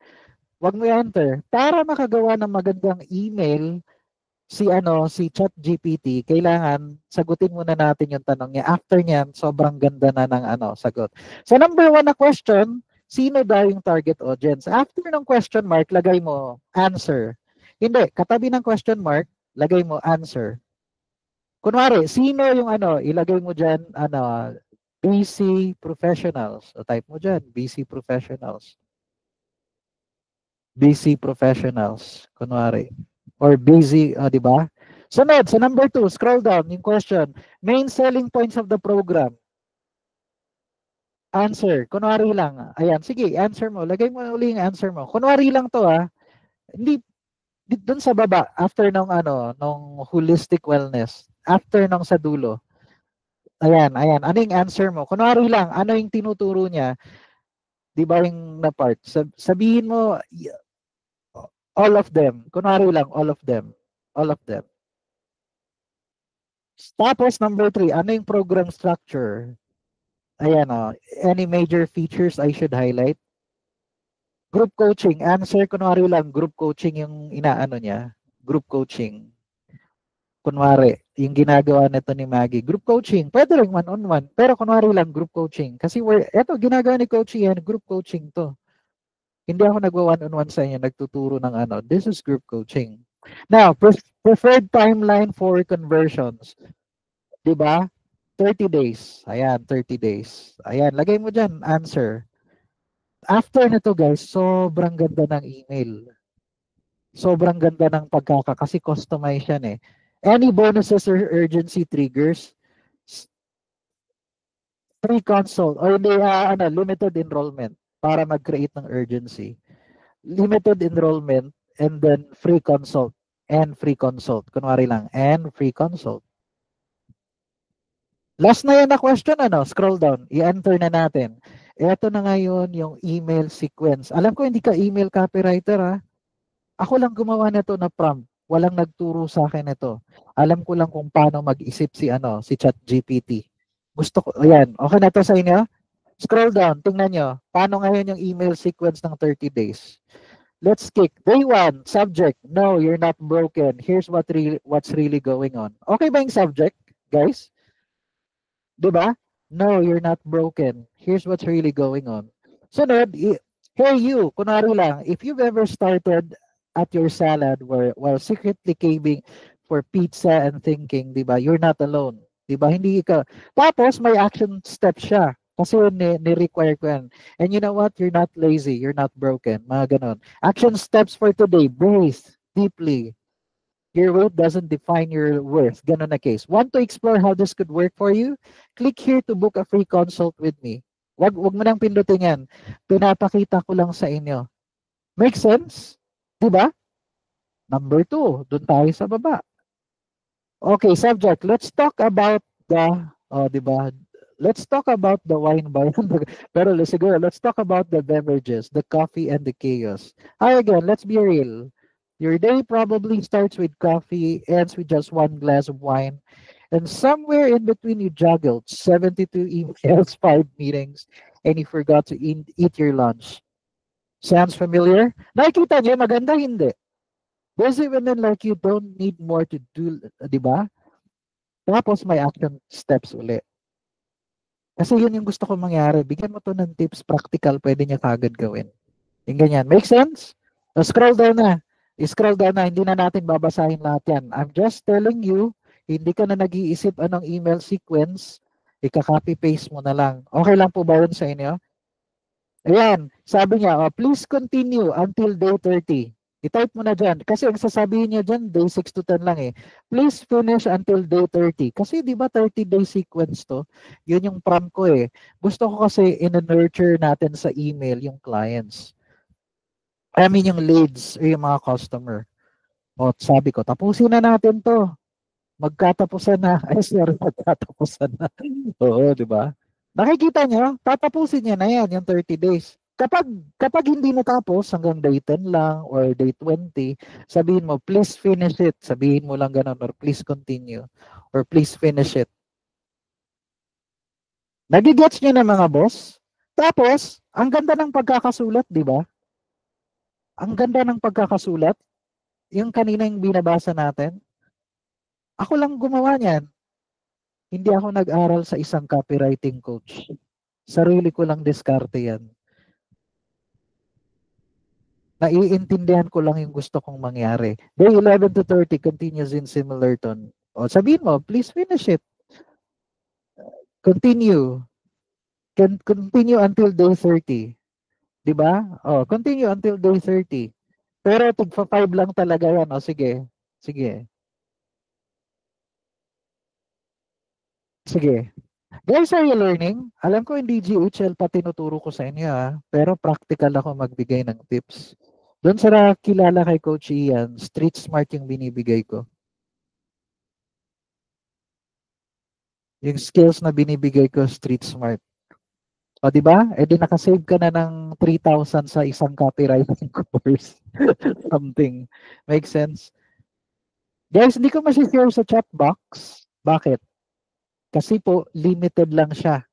Wag mo enter. Para makagawa ng magandang email, si ChatGPT, kailangan sagutin muna natin yung tanong niya. After niyan, sobrang ganda na ng sagot. So number 1 na question, sino daw yung target audience? After ng question mark, lagay mo answer. Hindi, katabi ng question mark, lagay mo answer. Kunwari, sino yung ilagay mo diyan BC professionals. O type mo diyan, BC professionals. BC professionals, kunwari. Or busy, di ba? Sunod, sa number 2, scroll down yung question. Main selling points of the program. Answer. Kunwari lang. Ayan, sige, answer mo. Lagay mo uli yung answer mo. Kunwari lang to Hindi, dun sa baba, after nung holistic wellness, after nung sa dulo. Ayan. Ano yung answer mo? Kunwari lang, ano yung tinuturo niya? Di ba yung na part? Sabihin mo, all of them. Kunwari lang, all of them. All of them. Tapos, number 3, ano yung program structure? Ayan any major features I should highlight? Group coaching. Answer, kunwari lang, group coaching yung inaano niya. Group coaching. Kunwari, yung ginagawa nito ni Maggie. Group coaching. Pwede rin one-on-one. Pero kunwari lang, group coaching. Kasi eto, ginagawa ni coaching yan, group coaching to. Hindi ako nagwa-one-on-one sa inyo, nagtuturo ng this is group coaching. Now, preferred timeline for conversions. Diba? 30 days. Ayan, 30 days. Ayan, lagay mo dyan, answer. After nito guys, sobrang ganda ng email. Sobrang ganda ng kasi customize yan eh. Any bonuses or urgency triggers? Free consult or limited enrollment para mag-create ng urgency. Limited enrollment and then free consult and free consult. Kunwari lang, and free consult. Last na yan na question, scroll down. I-enter na natin. Ito na ngayon yung email sequence. Alam ko hindi ka email copywriter Ako lang gumawa nito na prompt. Walang nagturo sa akin ito. Alam ko lang kung paano mag-isip si ChatGPT. Gusto ko, ayan, okay na to sa inyo? Scroll down, tingnan nyo. Paano ngayon yung email sequence ng 30 days? Let's kick. Day 1, subject. No, you're not broken. Here's what's really going on. Okay ba yung subject, guys? Diba? No, you're not broken. Here's what's really going on. Sunod, hey you, kunwari lang, if you've ever started at your salad while secretly craving for pizza and thinking, diba, you're not alone. Diba, hindi ka. Tapos, may action step siya. Kasi ni-require ko yan. And you know what? You're not lazy. You're not broken. Mga ganon. Action steps for today. Breathe deeply. Your weight doesn't define your worth. Ganon na case. Want to explore how this could work for you? Click here to book a free consult with me. Wag mo nang pindutin yan. Pinapakita ko lang sa inyo. Make sense? Diba? Number 2, dun tayo sa baba. Okay, subject. Let's talk about the, diba? Let's talk about the wine bar. Pero siguro, let's talk about the beverages, the coffee and the chaos. Again, let's be real. Your day probably starts with coffee, ends with just one glass of wine, and somewhere in between you juggled 72 emails, 5 meetings, and you forgot to eat your lunch. Sounds familiar? Nakikita niyo, maganda hindi. There's even then like you don't need more to do, di ba? Tapos may action steps ulit. Kasi yun yung gusto ko mangyari. Bigyan mo to ng tips, practical, pwede niya kagad gawin. Yung ganyan. Make sense? Scroll down na. Scroll down na. Hindi na natin babasahin lahat yan. I'm just telling you, hindi ka na nag-iisip anong email sequence, ika-copy-paste mo na lang. Okay lang po ba yun sa inyo? Ayan. Sabi niya, please continue until day 30. I-type mo na dyan. Kasi ang sasabihin niya dyan, day 6 to 10 lang eh. Please finish until day 30. Kasi di ba 30-day sequence to? Yun yung prompt ko eh. Gusto ko kasi in-nurture natin sa email yung clients. I mean yung leads o yung mga customer. O sabi ko, tapusin na natin to. Magkatapusan na. Ay sorry, magkatapusan na. Oo, di ba? Nakikita nyo, tatapusin niya na yan, yung 30 days. Kapag hindi natapos hanggang day 10 lang or day 20, sabihin mo, please finish it. Sabihin mo lang ganun or please continue or please finish it. Nagigets nyo na mga boss? Tapos, ang ganda ng pagkakasulat, di ba? Ang ganda ng pagkakasulat. Yung kanina yung binabasa natin. Ako lang gumawa niyan. Hindi ako nag-aral sa isang copywriting coach. Sarili ko lang diskarte yan. Naiintindihan ko lang yung gusto kong mangyari. Day 11 to 30 continues in similar tone. O, sabihin mo, please finish it. Continue. Continue until day 30. Diba? O, continue until day 30. Pero tigpa 5 lang talaga yan. O, sige. Sige. Sige. Guys, are you learning? Alam ko hindi GHL pa tinuturo ko sa inyo pero practical ako magbigay ng tips. Doon sa kilala kay Coach Ian, street smart yung binibigay ko. Yung skills na binibigay ko, street smart. O, di ba? E di nakasave ka na ng 3,000 sa isang copywriting course. Something. Make sense? Guys, hindi ko masishare sa chat box. Bakit? Kasi po, limited lang siya.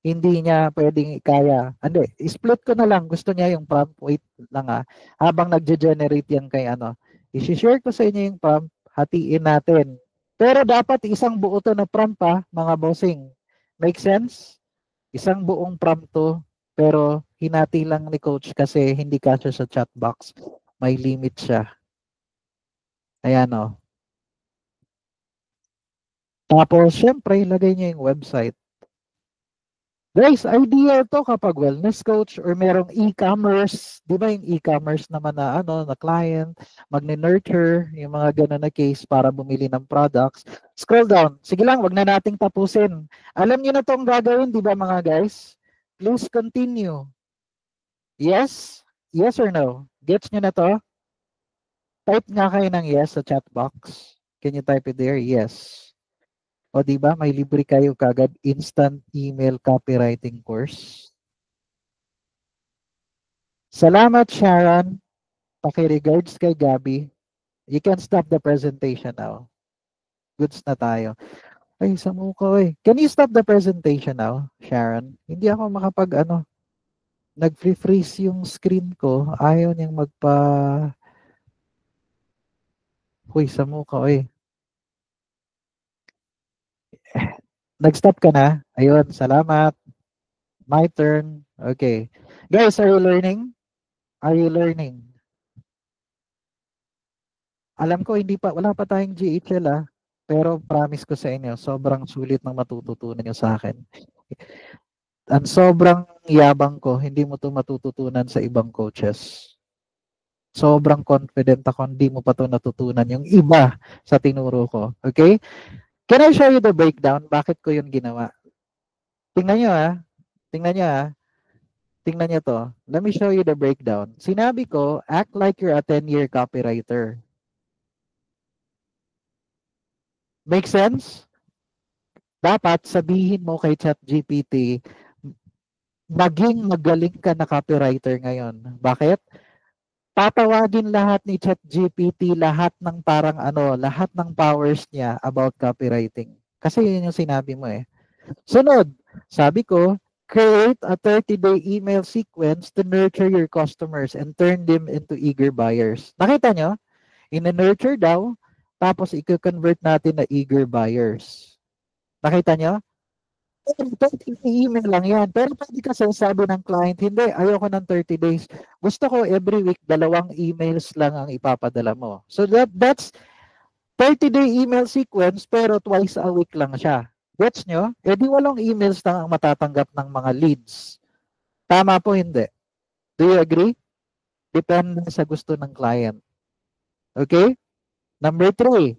Hindi niya pwedeng kaya. Hindi, split ko na lang. Gusto niya yung prompt. Wait lang habang nagge-generate yan kay i-share ko sa inyo yung prompt. Hatiin natin. Pero dapat isang buo to na prompt mga bossing. Make sense? Isang buong prompt to. Pero hinati lang ni coach kasi hindi kasya sa chat box. May limit siya. Ayan Tapos, syempre, ilagay niya yung website. Guys, idea to kapag wellness coach or merong e-commerce, di ba yung e-commerce naman na na client, magne-nurture, yung mga ganun na case para bumili ng products. Scroll down. Sige lang, wag na nating tapusin. Alam niyo na tong gagawin, di ba mga guys? Please continue. Yes? Yes or no? Gets niyo na to? Type nga kayo ng yes sa chat box. Can you type it there? Yes. O di ba may libre kayo kagad instant email copywriting course. Salamat Sharon. Paki-regards kay Gabby. You can stop the presentation now. Goods na tayo. Ay, sa mukha eh. Can you stop the presentation now, Sharon? Hindi ako makapag nag-freeze yung screen ko. Ayaw niyang Uy, sa mukha eh. Nag-stop ka na? Ayun, salamat. My turn. Okay. Guys, are you learning? Are you learning? Alam ko wala pa tayong GHL pero promise ko sa inyo, sobrang sulit ng matututunan nyo sa akin. Ang sobrang yabang ko, hindi mo to matututunan sa ibang coaches. Sobrang confident ako, hindi mo pa to natutunan yung iba sa tinuro ko. Okay? Can I show you the breakdown? Bakit ko yun ginawa? Tingnan nyo Tingnan nyo Tingnan nyo to. Let me show you the breakdown. Sinabi ko, act like you're a 10-year copywriter. Make sense? Dapat sabihin mo kay ChatGPT, maging magaling ka na copywriter ngayon. Bakit? Tatawagin lahat ni ChatGPT lahat ng lahat ng powers niya about copywriting. Kasi yun yung sinabi mo eh. Sunod, sabi ko, create a 30-day email sequence to nurture your customers and turn them into eager buyers. Nakita nyo? In-nurture daw, tapos i-convert natin na eager buyers. Nakita nyo? 30 email lang yan. Pero pwede kasi sabi ng client, hindi, ayoko ng 30 days. Gusto ko every week, 2 emails lang ang ipapadala mo. So that's 30-day email sequence, pero twice a week lang siya. Gets nyo? E di 8 emails lang ang matatanggap ng mga leads. Tama po, hindi? Do you agree? Depende sa gusto ng client. Okay? Number 3.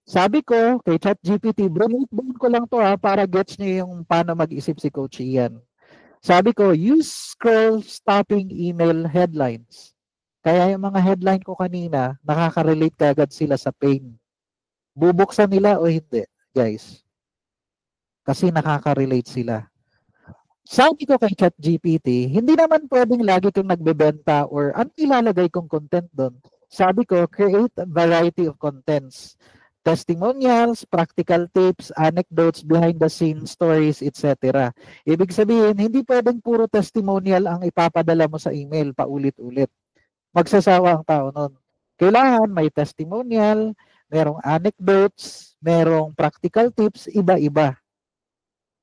Sabi ko kay ChatGPT, breakdown ko lang to para gets niyo yung paano mag-isip si Coach Ian. Sabi ko, use scroll stopping email headlines. Kaya yung mga headline ko kanina, nakaka-relate kagad sila sa pain. Bubuksan nila o hindi, guys? Kasi nakaka-relate sila. Sabi ko kay ChatGPT, hindi naman pwedeng lagi kang nagbebenta or ano ilalagay kong content doon. Sabi ko, create a variety of contents. Testimonials, practical tips, anecdotes, behind the scenes stories, etc. Ibig sabihin, hindi pwedeng puro testimonial ang ipapadala mo sa email paulit-ulit. Magsasawa ang tao nun. Kailangan may testimonial, merong anecdotes, merong practical tips, iba-iba.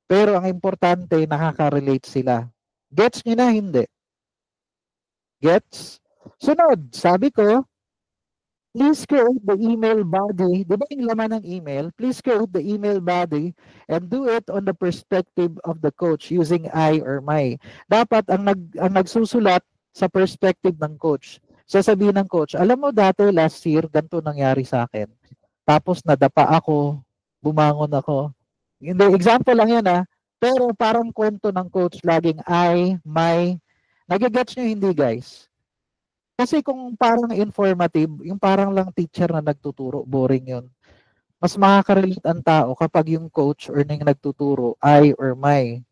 Pero ang importante, nakaka-relate sila. Gets nyo na, hindi? Gets? Sunod, sabi ko, please create the email body. Di ba yung laman ng email? Please create the email body and do it on the perspective of the coach using I or my. Dapat ang nagsusulat sa perspective ng coach. Sasabihin ng coach, alam mo dati last year, ganito nangyari sa akin. Tapos nadapa ako, bumangon ako. Hindi, example lang yan Pero parang kwento ng coach, laging I, my. Nagigets nyo hindi guys? Kasi kung parang informative, yung parang lang teacher na nagtuturo, boring yun. Mas makaka-relate ang tao kapag yung coach or yung nagtuturo, I or my.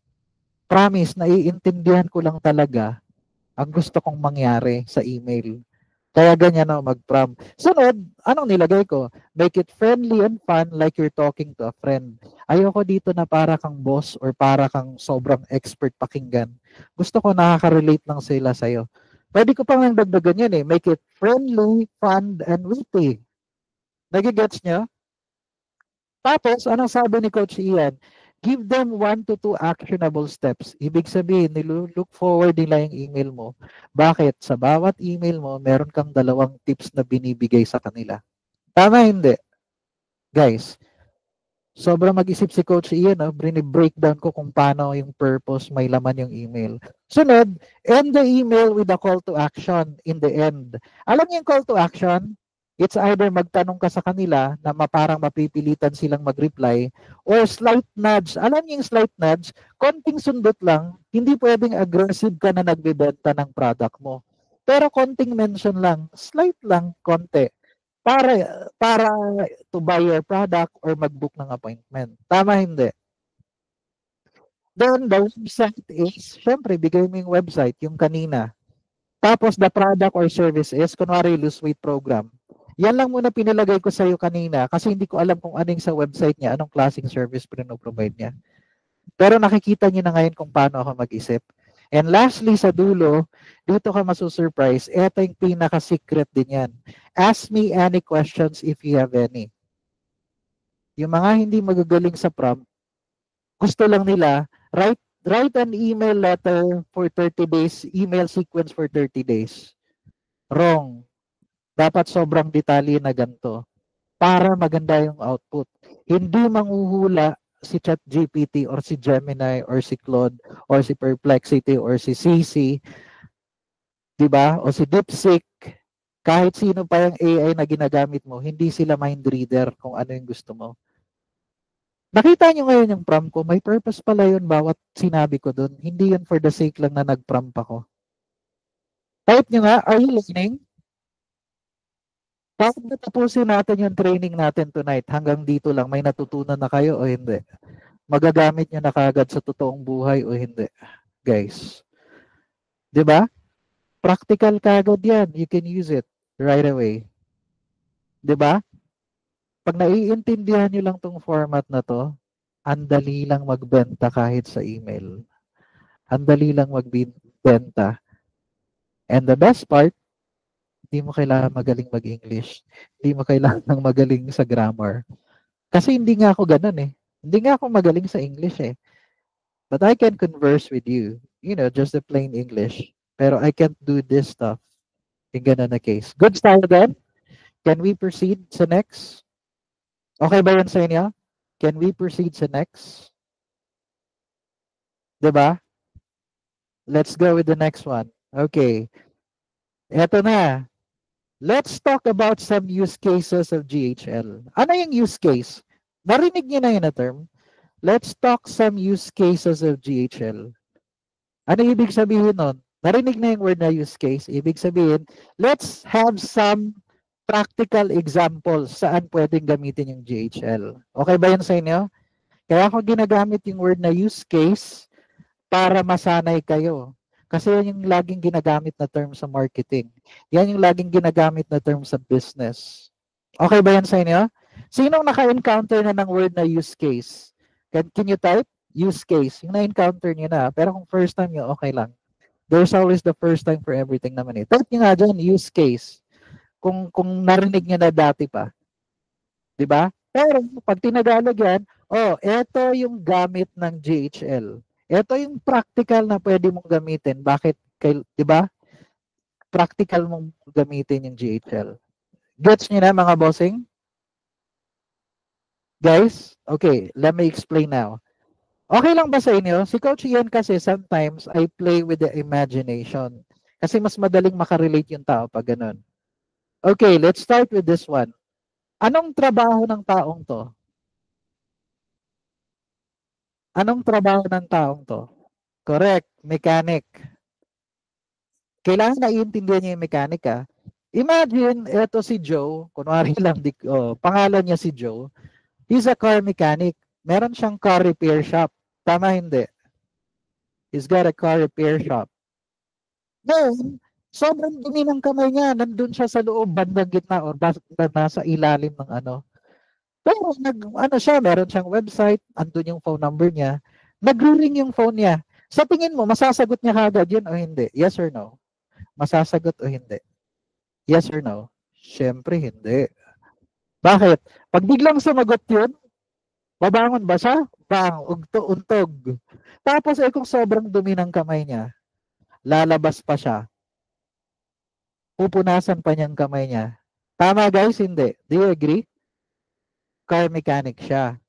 Promise, naiintindihan ko lang talaga ang gusto kong mangyari sa email. Kaya ganyan mag-prompt. Sunod, anong nilagay ko? Make it friendly and fun like you're talking to a friend. Ayoko dito na para kang boss or para kang sobrang expert pakinggan. Gusto ko nakaka-relate lang sila sa'yo. Pwede ko pang dagdagan yan Make it friendly, fun, and witty. Nagigets nyo? Tapos, anong sabi ni Coach Ian? Give them 1 to 2 actionable steps. Ibig sabihin, look forward nila yung email mo. Bakit? Sa bawat email mo, meron kang 2 tips na binibigay sa kanila. Tama hindi? Guys, sobrang mag-isip si Coach Ian, breakdown ko kung paano yung purpose, may laman yung email. Sunod, end the email with a call to action in the end. Alam niyo yung call to action? It's either magtanong ka sa kanila na parang mapipilitan silang mag-reply or slight nudge. Alam niyo yung slight nudge? Konting sundot lang, hindi pwedeng aggressive ka na nagbebenta ng product mo. Pero konting mention lang, slight lang, konti. Para to buy your product or mag-book ng appointment. Tama hindi? Then, the website is, syempre, bigay mo yung website, yung kanina. Tapos, the product or service is, kunwari, lose weight program. Yan lang muna pinilagay ko sa iyo kanina kasi hindi ko alam kung anong sa website niya, anong klaseng service provide niya. Pero nakikita niyo na ngayon kung paano ako mag-isip. And lastly, sa dulo, dito ka masusurprise. Ito yung pinaka-secret din yan. Ask me any questions if you have any. Yung mga hindi magagaling sa prompt, gusto lang nila, write an email letter for 30 days, email sequence for 30 days. Wrong. Dapat sobrang detalye na ganito para maganda yung output. Hindi manghuhula si ChatGPT or si Gemini or si Claude or si Perplexity or si CC, 'di ba? O si DeepSeek. Kahit sino pa yung AI na ginagamit mo, hindi sila mind reader kung ano yung gusto mo. Nakita nyo ngayon yung prompt ko, may purpose pala yun bawat sinabi ko dun. Hindi yun for the sake lang na nag-prompt ako. Type nyo nga, are you listening? Bakit natapusin natin yung training natin tonight? Hanggang dito lang, may natutunan na kayo o hindi? Magagamit nyo na kagad sa totoong buhay o hindi? Guys. 'Di ba? Practical kagad yan. You can use it right away. 'Di ba? Pag naiintindihan nyo lang tong format na to, ang dali lang magbenta kahit sa email. Ang dali lang magbenta. And the best part, hindi mo kailangan magaling mag-English. Hindi mo kailangan magaling sa grammar. Kasi hindi nga ako ganun eh. Hindi nga ako magaling sa English eh. But I can converse with you. You know, just the plain English. Pero I can't do this stuff in ganun na case. Good style then? Can we proceed sa next? Okay ba yun sa inyo? Can we proceed sa next? Diba? Let's go with the next one. Okay. Eto na. Let's talk about some use cases of GHL. Ano yung use case? Narinig niyo na yun na term? Let's talk some use cases of GHL. Ano ibig sabihin nun? Narinig na yung word na use case. Ibig sabihin, let's have some practical examples saan pwedeng gamitin yung GHL. Okay ba yun sa inyo? Kaya ako ginagamit yung word na use case para masanay kayo. Kasi yan yung laging ginagamit na term sa marketing. Yan yung laging ginagamit na term sa business. Okay ba yan sa inyo? Sinong naka-encounter na ng word na use case? Can you type? Use case. Yung na-encounter nyo na. Pero kung first time nyo, okay lang. There's always the first time for everything naman eh. Type nyo nga dyan, use case. Kung narinig nyo na dati pa. Diba? Pero pag tinagalog yan, eto yung gamit ng GHL. Ito yung practical na pwede mong gamitin. Bakit? Di ba? Practical mong gamitin yung GHL. Gets nyo na mga bossing? Guys? Okay, let me explain now. Okay lang ba sa inyo? Si Coach Ian kasi sometimes I play with the imagination. Kasi mas madaling makarelate yung tao pag ganun. Okay, let's start with this one. Anong trabaho ng taong to? Anong trabaho ng taong to? Correct, mechanic. Kailangan naiintindihan niya yung mechanic ha. Imagine, eto si Joe, kunwari lang, pangalan niya si Joe. He's a car mechanic. Meron siyang car repair shop. Tama hindi? He's got a car repair shop. Then, sobrang dumi ng kamay niya. Nandun siya sa loob, bandang gitna o nasa ilalim ng ano. Pero meron siyang website, andun yung phone number niya. Nagre-ring yung phone niya. Sa tingin mo, masasagot niya kagad yun o hindi? Yes or no? Masasagot o hindi? Yes or no? Siyempre, hindi. Bakit? Pag biglang sumagot yun, babangon ba siya? Bang, untog. Tapos kung sobrang dumi ng kamay niya, lalabas pa siya. Pupunasan pa niyang kamay niya. Tama guys? Hindi. Do you agree? Car mechanic siya.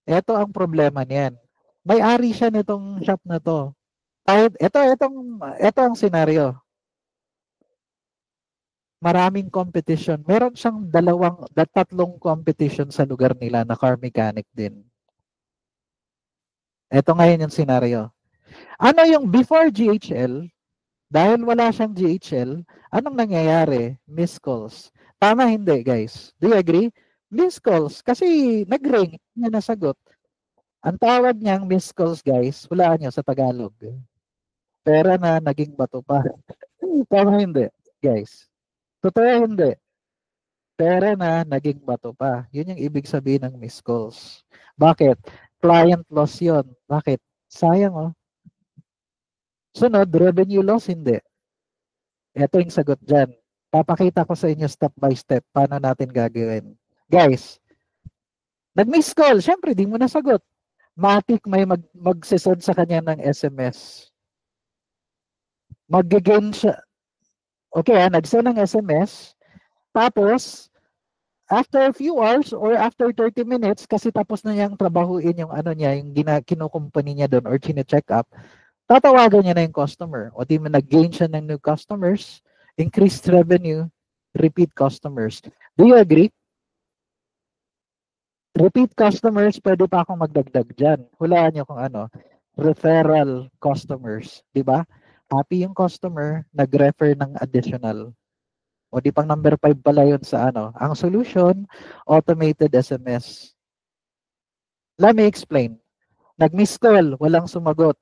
Ito ang problema niyan. May-ari siya nitong shop na to. Ito ang senaryo. Maraming competition. Meron siyang tatlong competition sa lugar nila na car mechanic din. Ito ngayon yung senaryo. Ano yung before GHL, dahil wala siyang GHL, anong nangyayari? Missed calls. Tama hindi guys? Do you agree? Missed calls. Kasi nag-ring, niya nasagot. Ang tawag niyang missed calls guys, hulaan niyo sa Tagalog. Pera na naging bato pa. Tama hindi guys? Totoo hindi. Pera na naging bato pa. Yun yung ibig sabihin ng missed calls. Bakit? Client loss yun. Bakit? Sayang oh. Sunod, revenue loss hindi. Ito yung sagot dyan. Papakita ko sa inyo step by step paano natin gagawin. Guys, nag-miss call. Siyempre, di mo nasagot. Matik may magsisend sa kanya ng SMS. Mag-gain siya. Okay, nag-send ng SMS. Tapos, after a few hours or after 30 minutes, kasi tapos na niyang trabahuin yung niya, yung kinukumpany niya doon or chine-check up, tatawagan niya na yung customer. O di mo nag-gain siya ng new customers, increased revenue, repeat customers. Do you agree? Repeat customers, pwede pa akong magdagdag dyan. Hulaan nyo kung ano. Referral customers. Di ba? Happy yung customer, nag-refer ng additional. O di pang number 5 pala yun sa ano. Ang solution, automated SMS. Let me explain. Nag-miss call, walang sumagot.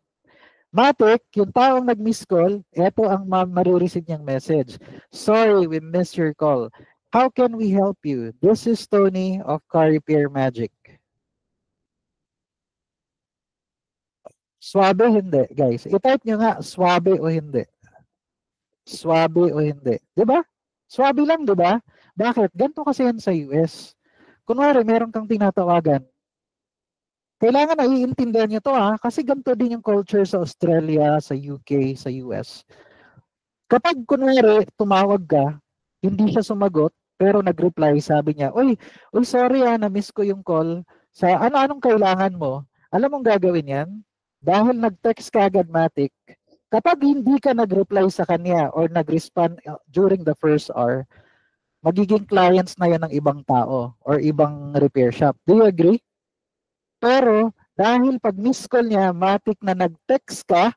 Matic, yung taong nag-miss call, eto ang marireceive niyang message. Sorry, we missed your call. How can we help you? This is Tony of Car Repair Magic. Swabe, hindi, guys. I-type nyo nga, swabe o hindi. Swabe o hindi. Diba? Swabe lang, diba? Bakit? Ganito kasi yan sa US. Kunwari, meron kang tinatawagan. Kailangan na iintindihan nyo to kasi ganito din yung culture sa Australia, sa UK, sa US. Kapag kunwari, tumawag ka, hindi siya sumagot, pero nag-reply, sabi niya, Uy, sorry na-miss ko yung call. Sa ano-anong kailangan mo? Alam mong gagawin yan? Dahil nag-text ka agad, Matic, kapag hindi ka nag-reply sa kanya or nag-respond during the first hour, magiging clients na yan ng ibang tao or ibang repair shop. Do you agree? Pero dahil pag miss call niya, Matic na nag-text ka,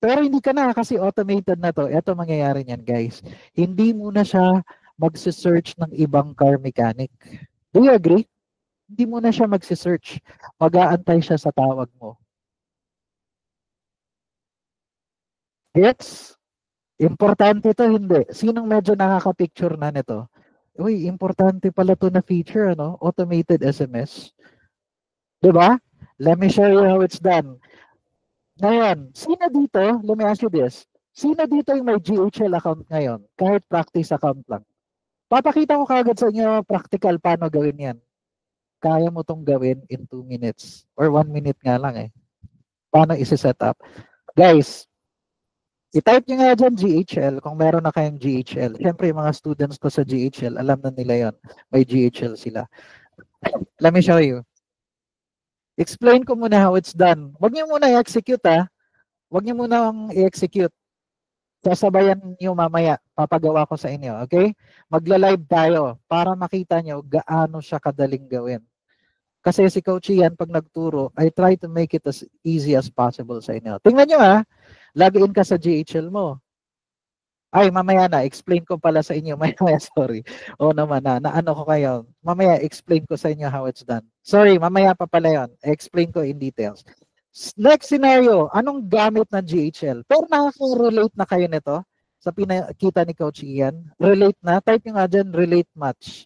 pero hindi ka na kasi automated na to. Ito mangyayari niyan, guys. Hindi muna siya magse-search ng ibang car mechanic. Do you agree? Hindi muna siya magse-search. Mag-aantay siya sa tawag mo. Gets? Importante to, hindi. Sinong medyo nakaka-picture na nito? Uy, importante pala to na feature, ano? Automated SMS. Diba? Let me show you how it's done. Ngayon, sino dito, let me ask you this, sino dito yung may GHL account ngayon? Kahit practice account lang. Papakita ko kagad sa inyo practical paano gawin yan. Kaya mo tong gawin in 2 minutes or 1 minute nga lang eh. Paano isi-set up? Guys, i-type nyo nga dyan GHL kung meron na kayong GHL. Siyempre yung mga students ko sa GHL, alam na nila yon. May GHL sila. Let me show you. Explain ko muna how it's done. Huwag niyo muna i-execute Huwag niyo muna i-execute. Sasabayan niyo mamaya. Papagawa ko sa inyo. Okay? Magla-live tayo para makita niyo gaano siya kadaling gawin. Kasi si Coach Ian, pag nagturo, I try to make it as easy as possible sa inyo. Tingnan niyo log in ka sa GHL mo. Ay, mamaya na, explain ko pala sa inyo. Mamaya, sorry. O naman naano ko kayo. Mamaya, explain ko sa inyo how it's done. Sorry, mamaya pa pala yun. Explain ko in details. Next scenario, anong gamit ng GHL? Pero nakaka-relate na kayo nito sa pinakita ni Coach Ian. Relate na. Type nyo nga dyan, relate match.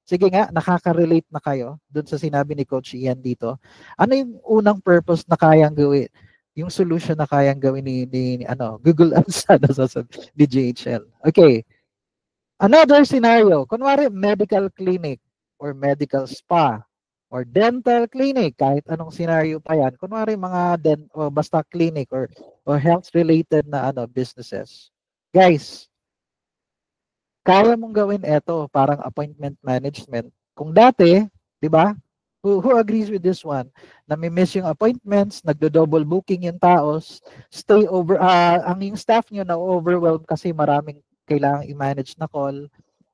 Sige nga, nakaka-relate na kayo dun sa sinabi ni Coach Ian dito. Ano yung unang purpose na kayang gawin? Yung solution na kayang gawin ni Google Ads ni GHL. Okay. Another scenario, kunwari medical clinic or medical spa or dental clinic, kahit anong scenario pa yan. Kunwari mga basta clinic or health related na businesses. Guys, kaya mong gawin ito, parang appointment management. Kung dati, 'di ba? Who agrees with this one? Na may miss yung appointments, nagdo-double booking yung tao, stay over, ang yung staff nyo na overwhelmed kasi maraming kailangang i-manage na call.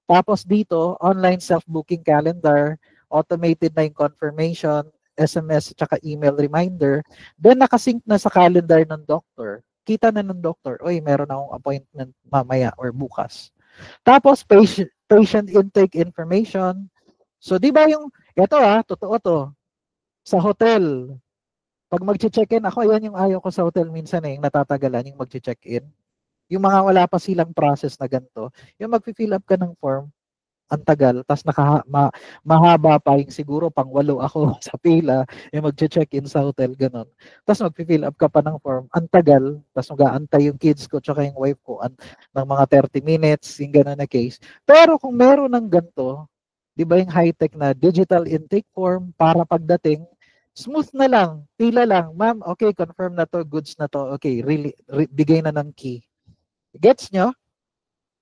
Tapos dito, online self-booking calendar, automated na yung confirmation, SMS at email reminder. Then nakasync na sa calendar ng doctor. Kita na ng doctor, oy, meron akong appointment mamaya or bukas. Tapos patient intake information. So di ba yung ito totoo to. Sa hotel, pag mag-check-in ako, yan yung ayaw ko sa hotel minsan yung natatagalan, yung mag-check-in. Yung mga wala pa silang process na ganito, yung mag-fill up ka ng form, ang tagal, tapos mahaba pa yung siguro pang 8 ako sa pila, yung mag-check-in sa hotel, ganun. Tapos mag-fill up ka pa ng form, ang tagal, tapos mag-aantay yung kids ko tsaka yung wife ko ng mga 30 minutes, yung ganun na case. Pero kung meron ng ganito, di ba yung high-tech na digital intake form para pagdating, smooth na lang, pila lang, ma'am, okay, confirm na to, goods na to, okay, bigay na ng key. Gets nyo?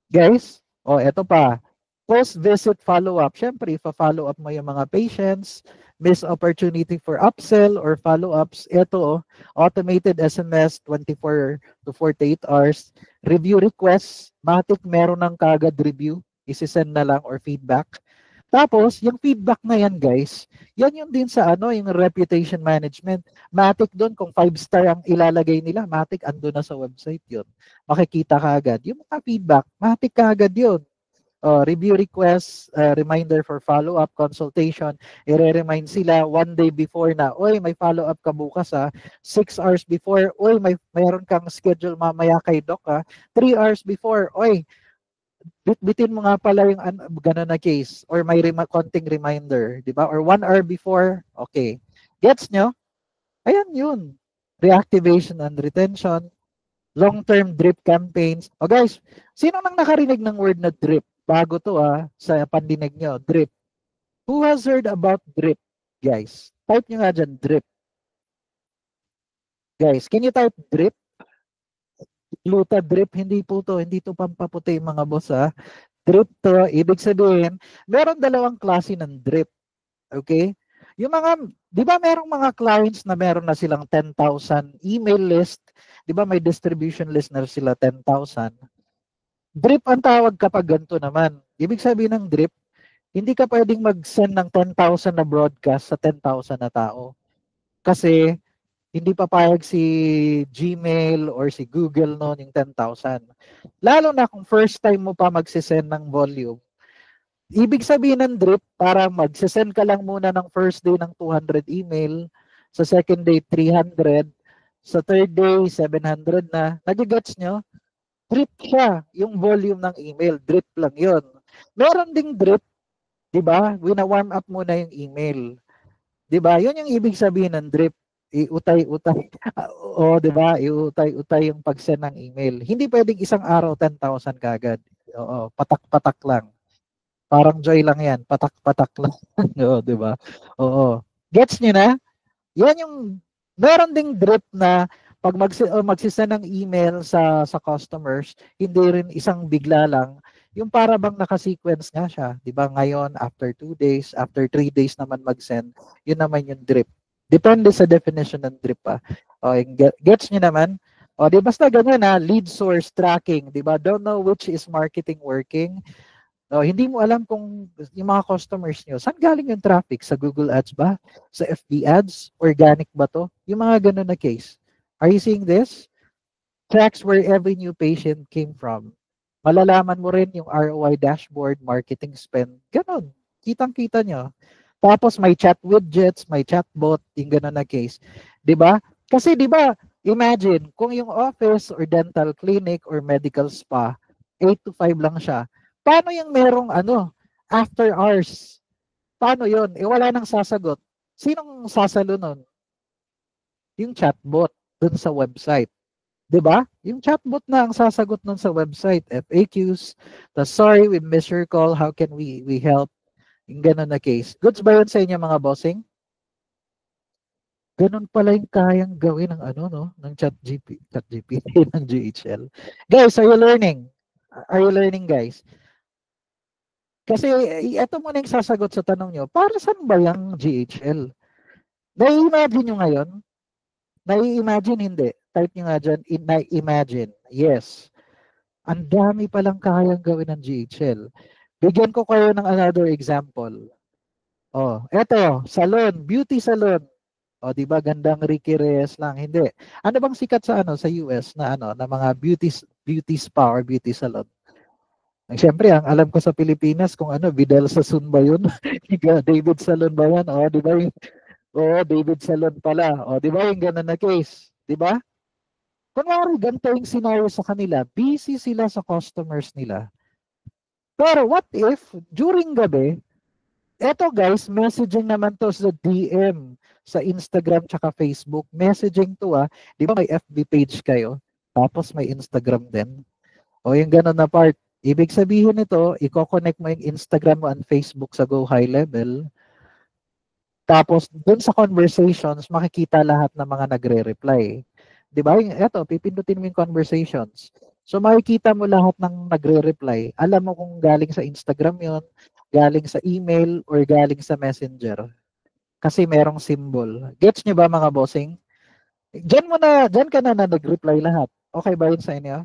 Guys? O, eto pa. Post-visit follow-up. Siyempre, ipa-follow up mo yung mga patients, miss opportunity for upsell or follow-ups. Ito, automated SMS 24 to 48 hours. Review requests, matik meron ng kagad review, isi-send na lang or feedback. Tapos, yung feedback na yan, guys, yan yung din sa yung reputation management. Matik doon, kung 5-star ang ilalagay nila, matik ando na sa website yun. Makikita ka agad. Yung mga feedback, matik ka agad yun. Review requests, reminder for follow-up consultation, i-remind sila 1 day before na, oy, may follow-up ka bukas 6 hours before, oy, mayroon kang schedule mamaya kay doc 3 hours before, oy, bitbitin mo nga pala yung gano'n na case or may konting reminder, di ba? Or 1 hour before, okay. Gets nyo? Ayan yun. Reactivation and retention, long-term drip campaigns. O guys, sino nang nakarinig ng word na drip? Bago to sa pandinig nyo, drip. Who has heard about drip, guys? Type nyo nga dyan, drip. Guys, can you type drip? Luta drip, hindi to pampaputi mga boss Drip to, ibig sabihin, meron dalawang klase ng drip. Okay? Yung mga, di ba merong mga clients na meron na silang 10,000 email list, di ba may distribution list na sila 10,000. Drip ang tawag kapag ganito naman. Ibig sabihin ng drip, hindi ka pwedeng mag-send ng 10,000 na broadcast sa 10,000 na tao. Kasi hindi papayag si Gmail or si Google noon yung 10,000. Lalo na kung first time mo pa magsisend ng volume. Ibig sabihin ng drip, para magsisend ka lang muna ng first day ng 200 email, sa second day 300, sa third day 700 na. Nagigets nyo? Drip siya, yung volume ng email. Drip lang yon. Meron ding drip, di ba? Wina-warm up muna yung email. Di ba? Yun yung ibig sabihin ng drip. Iutay-utay. Di ba? Iutay-utay yung pag-send ng email. Hindi pwedeng isang araw 10,000 kagad. Oo, patak-patak lang. Parang joy lang yan. Patak-patak lang. Oo, di ba? Oo. Gets nyo na? Yan yung, meron ding drip na pag magsisend ng email sa customers, hindi rin isang bigla lang. Yung para bang naka-sequence nga siya. Di ba? Ngayon, after 2 days, after 3 days naman mag-send, yun naman yung drip. Depende sa definition ng drip O, gets nyo naman? O, di basta ganyan lead source tracking. Di ba? Don't know which is marketing working. Hindi mo alam kung yung mga customers nyo, saan galing yung traffic? Sa Google Ads ba? Sa FB Ads? Organic ba to? Yung mga ganun na case. Are you seeing this? Tracks where every new patient came from. Malalaman mo rin yung ROI dashboard, marketing spend. Ganun. Kitang-kita nyo. Tapos may chat widgets, may chatbot, yung ganun na case. 'Di ba? Kasi 'di ba, imagine kung yung office or dental clinic or medical spa 8 to 5 lang siya. Paano yung merong after hours? Paano 'yon? Wala nang sasagot. Sinong sasalo nun? Yung chatbot dun sa website. 'Di ba? Yung chatbot na ang sasagot nun sa website, FAQs, sorry we missed your call, how can we help? Yung ganun na case. Goods ba yun sa inyo mga bossing? Ganun pala yung kayang gawin ng ng ChatGPT ng GHL. Guys, are you learning? Are you learning, guys? Kasi ito muna yung sasagot sa tanong nyo, para saan ba yung GHL? Nai-imagine nyo ngayon? Nai-imagine hindi? Type nyo nga dyan, nai-imagine. Yes. Ang dami palang kayang gawin ng GHL. Bigyan ko kayo ng another example. Eto, salon, beauty salon. 'Di ba gandang Ricky Reyes lang, hindi. Ano bang sikat sa sa US na na mga beauty spa or beauty salon? Siyempre, ang alam ko sa Pilipinas kung Vidal Sassoon ba 'yun? David Salon ba 'yan? 'Di ba? David Salon pala. 'Di ba yung ganun na case? 'Di ba? Kunwari, ganito yung scenario sa kanila. Busy sila sa customers nila. Pero what if, during gabi, eto guys, messaging naman to sa DM, sa Instagram tsaka Facebook. Messaging to di ba may FB page kayo? Tapos may Instagram din. Yung ganun na part. Ibig sabihin nito, i-connect mo yung Instagram mo and Facebook sa Go High Level. Tapos, dun sa conversations, makikita lahat ng mga nagre-reply. Di ba? Eto, pipindutin mo yung conversations. So makikita mo lahat ng nagre-reply. Alam mo kung galing sa Instagram 'yon, galing sa email, or galing sa Messenger. Kasi merong symbol. Gets niyo ba mga bossing? Diyan ka na nag-reply lahat. Okay ba 'yun sa inyo?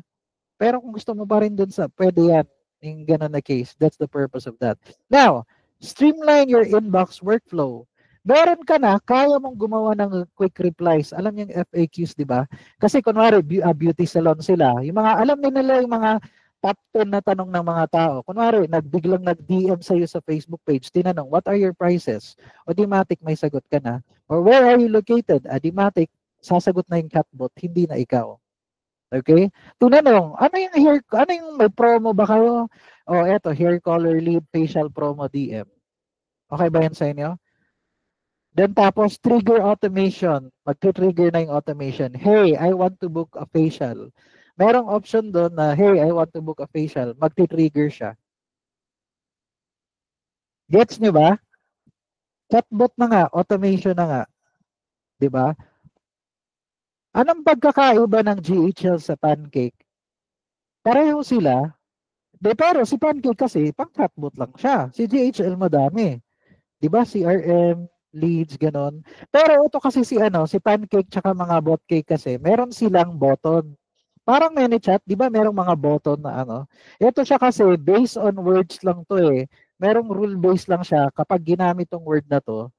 Pero kung gusto mo pa rin dun sa, pwede yan. Yung ganun na case. That's the purpose of that. Now, streamline your inbox workflow. Meron ka na, kaya mong gumawa ng quick replies. Alam niyo yung FAQs, di ba? Kasi kunwari, beauty salon sila. Yung mga, alam nila yung mga top 10 na tanong ng mga tao. Kunwari, biglang nag-DM sa'yo sa Facebook page, tinanong, what are your prices? Automatic, may sagot ka na. Or where are you located? Automatic, sasagot na yung chatbot, hindi na ikaw. Okay? Tinanong, ano yung may promo ba kayo? O eto, hair color lead, facial promo DM. Okay ba yan sa inyo? Then tapos, trigger automation. Mag-trigger na yung automation. Hey, I want to book a facial. Merong option doon na, hey, I want to book a facial. Mag-trigger siya. Gets nyo ba? Chatbot na nga, automation na nga. Di ba? Anong pagkakaiba ng GHL sa Pancake? Pareho sila. Pero si Pancake kasi, pang chatbot lang siya. Si GHL madami. Di ba? CRM, leads, ganon. Pero ito kasi si Pancake tsaka mga botcake kasi, meron silang button. Parang ManyChat, di ba merong mga button na ano? Ito siya kasi, based on words lang to eh. Merong rule-based lang siya. Kapag ginamit tong word na to,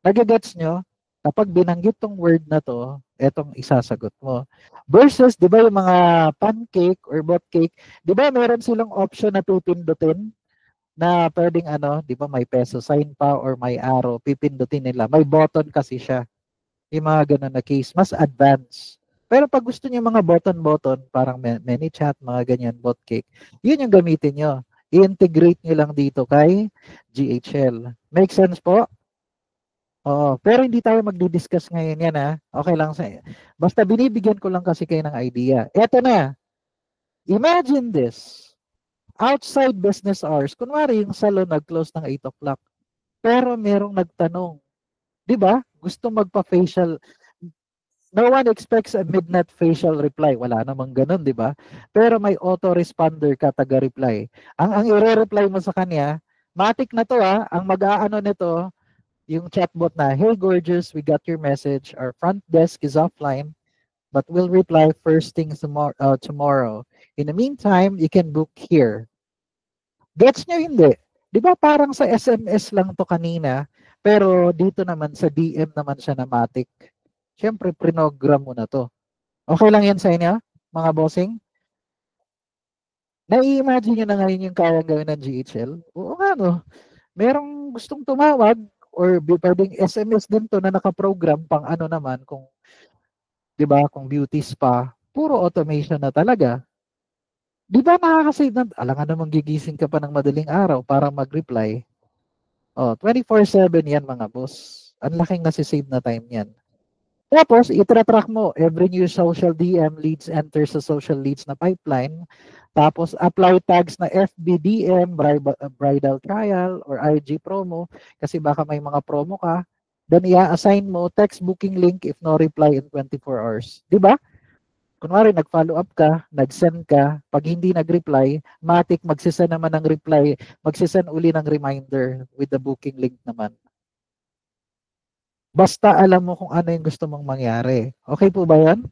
nagagets nyo? Kapag binanggit tong word na to, etong isasagot mo. Versus, di ba yung mga pancake or botcake, di ba meron silang option na pipindutin na pwedeng di ba may peso sign pa or may arrow, pipindutin nila. May button kasi siya. Yung mga ganun na case, mas advanced. Pero pag gusto niyo mga button-button, parang ManyChat, mga ganyan, botcake, yun yung gamitin nyo. I-integrate nyo lang dito kay GHL. Make sense po? Oo, pero hindi tayo magdi-discuss ngayon yan ha. Okay lang sa basta binibigyan ko lang kasi kayo ng idea. Eto na. Imagine this. Outside business hours, kunwari yung salon nag-close ng 8 o'clock. Pero merong nagtanong. 'Di ba? Gusto magpa-facial. No one expects a midnight facial reply. Wala namang ganun, 'di ba? Pero may autoresponder ka taga-reply. Ang ire-reply mo sa kanya, matik na 'to ha. Ang mag-aano nito, yung chatbot na, hey gorgeous, we got your message. Our front desk is offline, but we'll reply first thing tomorrow. In the meantime, you can book here. Gets nyo hindi? Di ba parang sa SMS lang to kanina, pero dito naman sa DM naman siya na matic. Siyempre, prinogram mo na to. Okay lang yan sa inyo, mga bossing? Nai-imagine nyo na ngayon yung kaya gawin ng GHL? Oo nga no. Merong gustong tumawag, or pwedeng SMS din to na nakaprogram pang ano naman kung 'di ba kung beauty spa, puro automation na talaga. 'Di ba nakaka-save ng alangan namang gigising ka pa ng madaling araw para mag-reply. Oh, 24/7 yan mga boss. Ang laking nasi-save na time yan. Tapos, itra-track mo every new social DM leads enter sa social leads na pipeline. Tapos, apply tags na FB DM, bridal trial, or IG promo. Kasi baka may mga promo ka. Then, i-assign mo text booking link if no reply in 24 hours. Di ba? Kunwari, nag-follow up ka, nag-send ka. Pag hindi nag-reply, matik magsisend naman ng reply. Magsisend uli ng reminder with the booking link naman. Basta alam mo kung ano yung gusto mong mangyari. Okay po ba yan?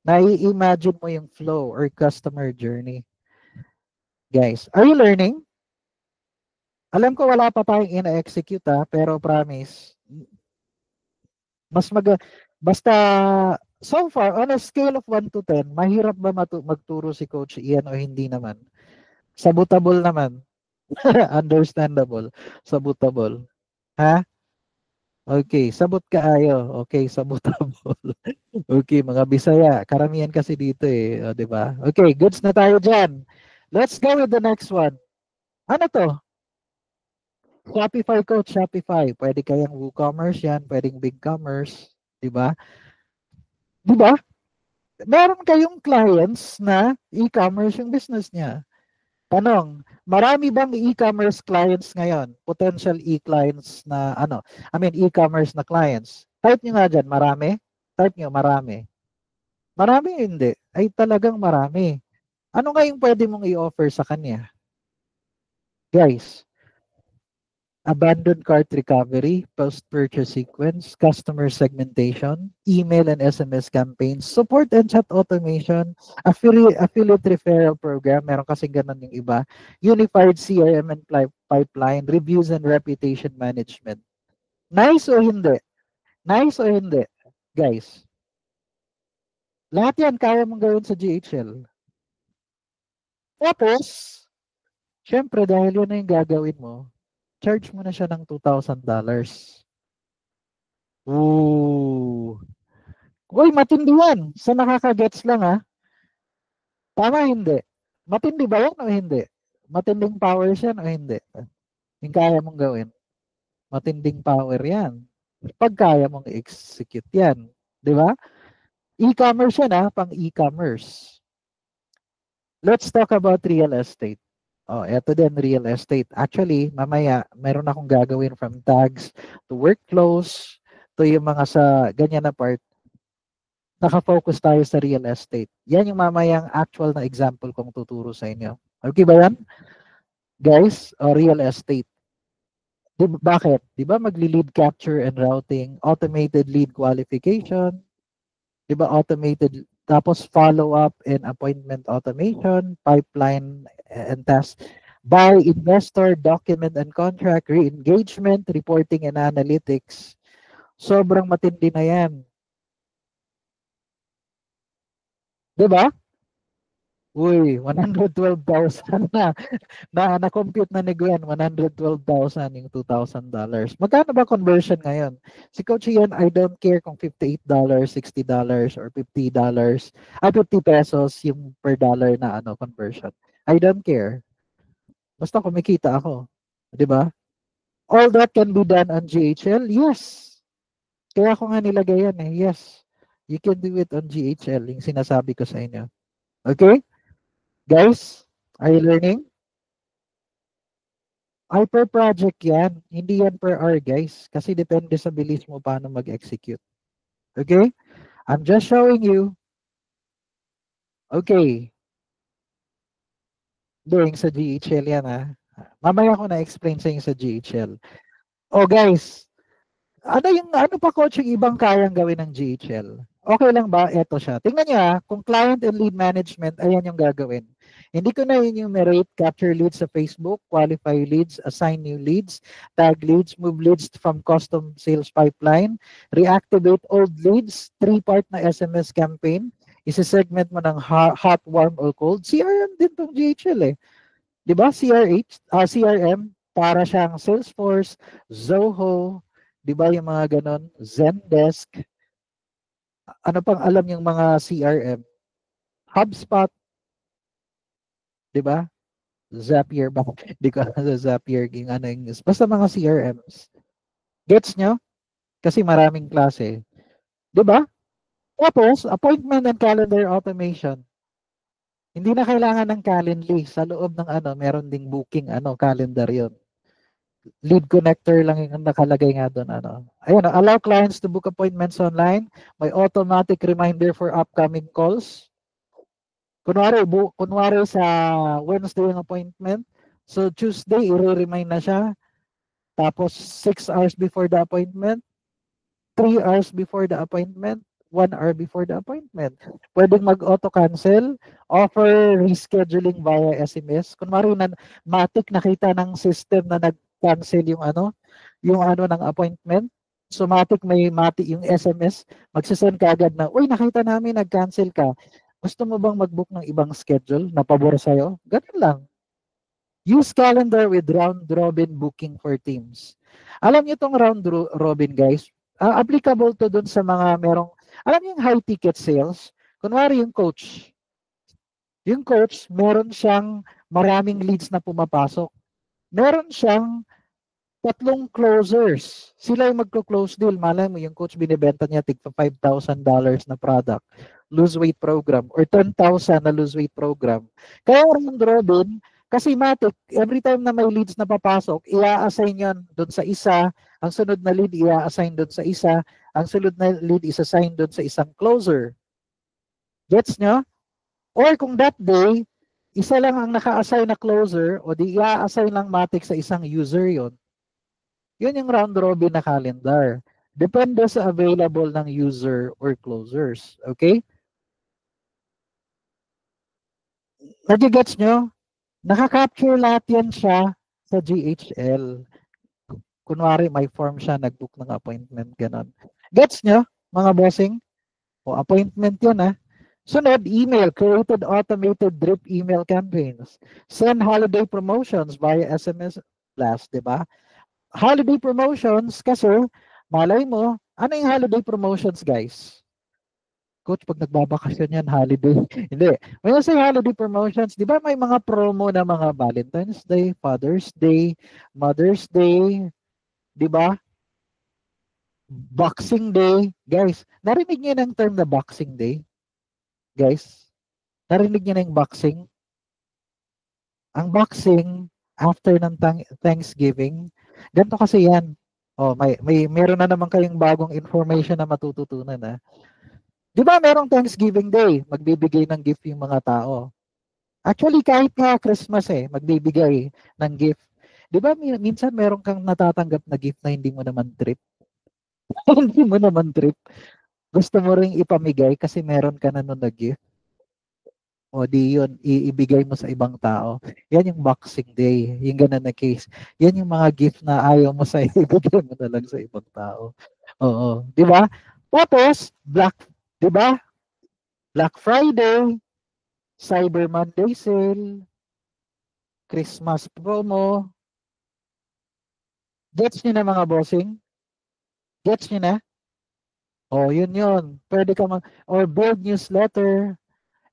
Nai-imagine mo yung flow or customer journey. Guys, are you learning? Alam ko wala pa tayong ina-execute pero promise. Basta so far, on a scale of 1 to 10, mahirap ba magturo si Coach Ian o hindi naman? Sabutable naman. Understandable. Sabutable. Ha? Okay, sabot kaayo. Okay, sabutable. Okay, mga Bisaya. Karamihan kasi dito o, di ba? Okay, goods na tayo dyan. Let's go with the next one. Ano to? Shopify Coach, Shopify. Pwede kayang WooCommerce yan, pwedeng BigCommerce, di ba? Di ba? Meron kayong clients na e-commerce yung business niya. Tanong, marami bang e-commerce clients ngayon? Potential e-clients na e-commerce na clients. Type nyo nga dyan, marami? Type nyo, marami. Marami hindi. Ay talagang marami. Ano nga yung pwede mong i-offer sa kanya? Guys, abandoned cart recovery, post-purchase sequence, customer segmentation, email and SMS campaigns, support and chat automation, affiliate referral program, meron kasi ganun yung iba, unified CRM and pipeline, reviews and reputation management. Nice o hindi? Nice o hindi? Guys, lahat yan kaya mong gawin sa GHL. Tapos, syempre dahil yun na yung gagawin mo, charge mo na siya ng $2,000. Ooh. Uy, matindi yan. Sa nakaka-gets lang ha. Tama hindi? Matindi ba yan o hindi? Matinding powers yan o hindi? Yung kaya mong gawin. Matinding power yan. Pag kaya mong execute yan. Di ba? E-commerce yan ha, pang e-commerce. Let's talk about real estate. Oh, eto din real estate. Actually, mamaya meron akong gagawin from tags to workflows to yung mga sa ganyan na part. Naka-focus tayo sa real estate. Yan yung mamayang actual na example kong tuturo sa inyo. Okay ba yan? Guys, real estate. Bakit? Di ba magli-lead capture and routing, automated lead qualification, di ba automated, tapos follow-up and appointment automation, pipeline and task, buy, investor, document and contract, re-engagement, reporting and analytics. Sobrang matindi na yan. Di ba? Uy, 112,000 na. Na-compute na ni Gwen, 112,000 yung $2,000. Magkano ba conversion ngayon? Si Coach Ian, I don't care kung $58, $60, or $50, 50 pesos yung per dollar na conversion. I don't care. Basta kumikita ako. Di ba? All that can be done on GHL? Yes. Kaya ko nga nilagay yan eh. Yes. You can do it on GHL, yung sinasabi ko sa inyo. Okay? Guys, are you learning? Ay, per project yan. Hindi yan per hour, guys. Kasi depende sa bilis mo paano mag-execute. Okay? I'm just showing you. Okay. Doing sa GHL yan, ha? Mamaya ko na-explain sa inyo sa GHL. Oh, guys. Ano pa, coach, yung ibang kayang gawin ng GHL? Okay lang ba? Ito siya. Tingnan niyo, ha? Kung client and lead management, ayan yung gagawin. Hindi ko na enumerate, capture leads sa Facebook, qualify leads, assign new leads, tag leads, move leads from custom sales pipeline, reactivate old leads, 3-part na SMS campaign, isa-segment mo ng hot, warm, or cold. CRM din tong GHL eh. Di ba? CRM, para siyang Salesforce, Zoho, di ba yung mga ganon, Zendesk. Ano pang alam yung mga CRM? HubSpot, di ba? Zapier ba? Hindi ko alam sa Zapier yung English. Basta mga CRMs. Gets nyo? Kasi maraming klase. Di ba? Tapos, appointment and calendar automation. Hindi na kailangan ng Calendly. Sa loob ng meron ding booking calendar yon. Lead connector lang yung nakalagay nga doon. Ayun, allow clients to book appointments online. May automatic reminder for upcoming calls. Kunwari sa Wednesday yung appointment. So Tuesday, i-remind na siya. Tapos 6 hours before the appointment, 3 hours before the appointment, 1 hour before the appointment. Pwedeng mag-auto-cancel, offer rescheduling via SMS. Kunwari na matik nakita ng system na nag-cancel yung ng appointment. So matik yung SMS, magsisend ka agad na, uy, nakita namin nag-cancel ka. Gusto mo bang mag-book ng ibang schedule na pabor sa'yo? Ganun lang. Use calendar with round-robin booking for teams. Alam niyo itong round-robin, guys? Applicable to dun sa mga merong, alam niyo yung high-ticket sales? Kunwari yung coach. Yung coach, meron siyang maraming leads na pumapasok. Meron siyang 3 closers. Sila yung magko-close deal. Malay mo, yung coach binibenta niya tig $5,000 na product. Lose weight program or 10,000 na lose weight program. Kaya round robin, kasi matik, every time na may leads na papasok, i-assign yan doon sa isa, ang sunod na lead i-assign doon sa isa, ang sunod na lead is-assign doon sa isang closer. Gets nyo? Or kung that day, isa lang ang naka-assign na closer o di i-assign lang matic sa isang user yon. Yun yung round robin na calendar. Depende sa available ng user or closers. Okay? Nagigets nyo? Naka-capture lahat yan siya sa GHL. Kunwari may form siya, nag-book ng appointment, ganon. Gets nyo, mga bossing? O appointment yun ah. Sunod, email, created automated drip email campaigns. Send holiday promotions via SMS blast, di ba? Holiday promotions kasi, malay mo, ano yung holiday promotions, guys? Coach, pag nagbabakasyon yan, holiday. Hindi. When I say holiday promotions, di ba may mga promo na mga Valentine's Day, Father's Day, Mother's Day, di ba? Boxing Day. Guys, narinig niyo ng term na Boxing Day? Guys, narinig niyo na yung boxing? Ang boxing, after ng Thanksgiving, ganito kasi yan. Oh, meron na naman kayong bagong information na matututunan. Ha? Di ba merong Thanksgiving Day, magbibigay ng gift yung mga tao. Actually, kahit nga Christmas magbibigay ng gift. Di ba minsan meron kang natatanggap na gift na hindi mo naman trip? Hindi mo naman trip. Gusto mo ring ipamigay kasi meron ka na nun na gift. O di yun, iibigay mo sa ibang tao. Yan yung Boxing Day. Yung ganun na case. Yan yung mga gift na ayaw mo sa ibigay mo na lang sa ibang tao. Oo. Di ba? Tapos, di ba? Black Friday, Cyber Monday sale, Christmas promo. Gets nyo na mga bossing? Gets nyo na? O, yun yun. Pwede ka or build newsletter,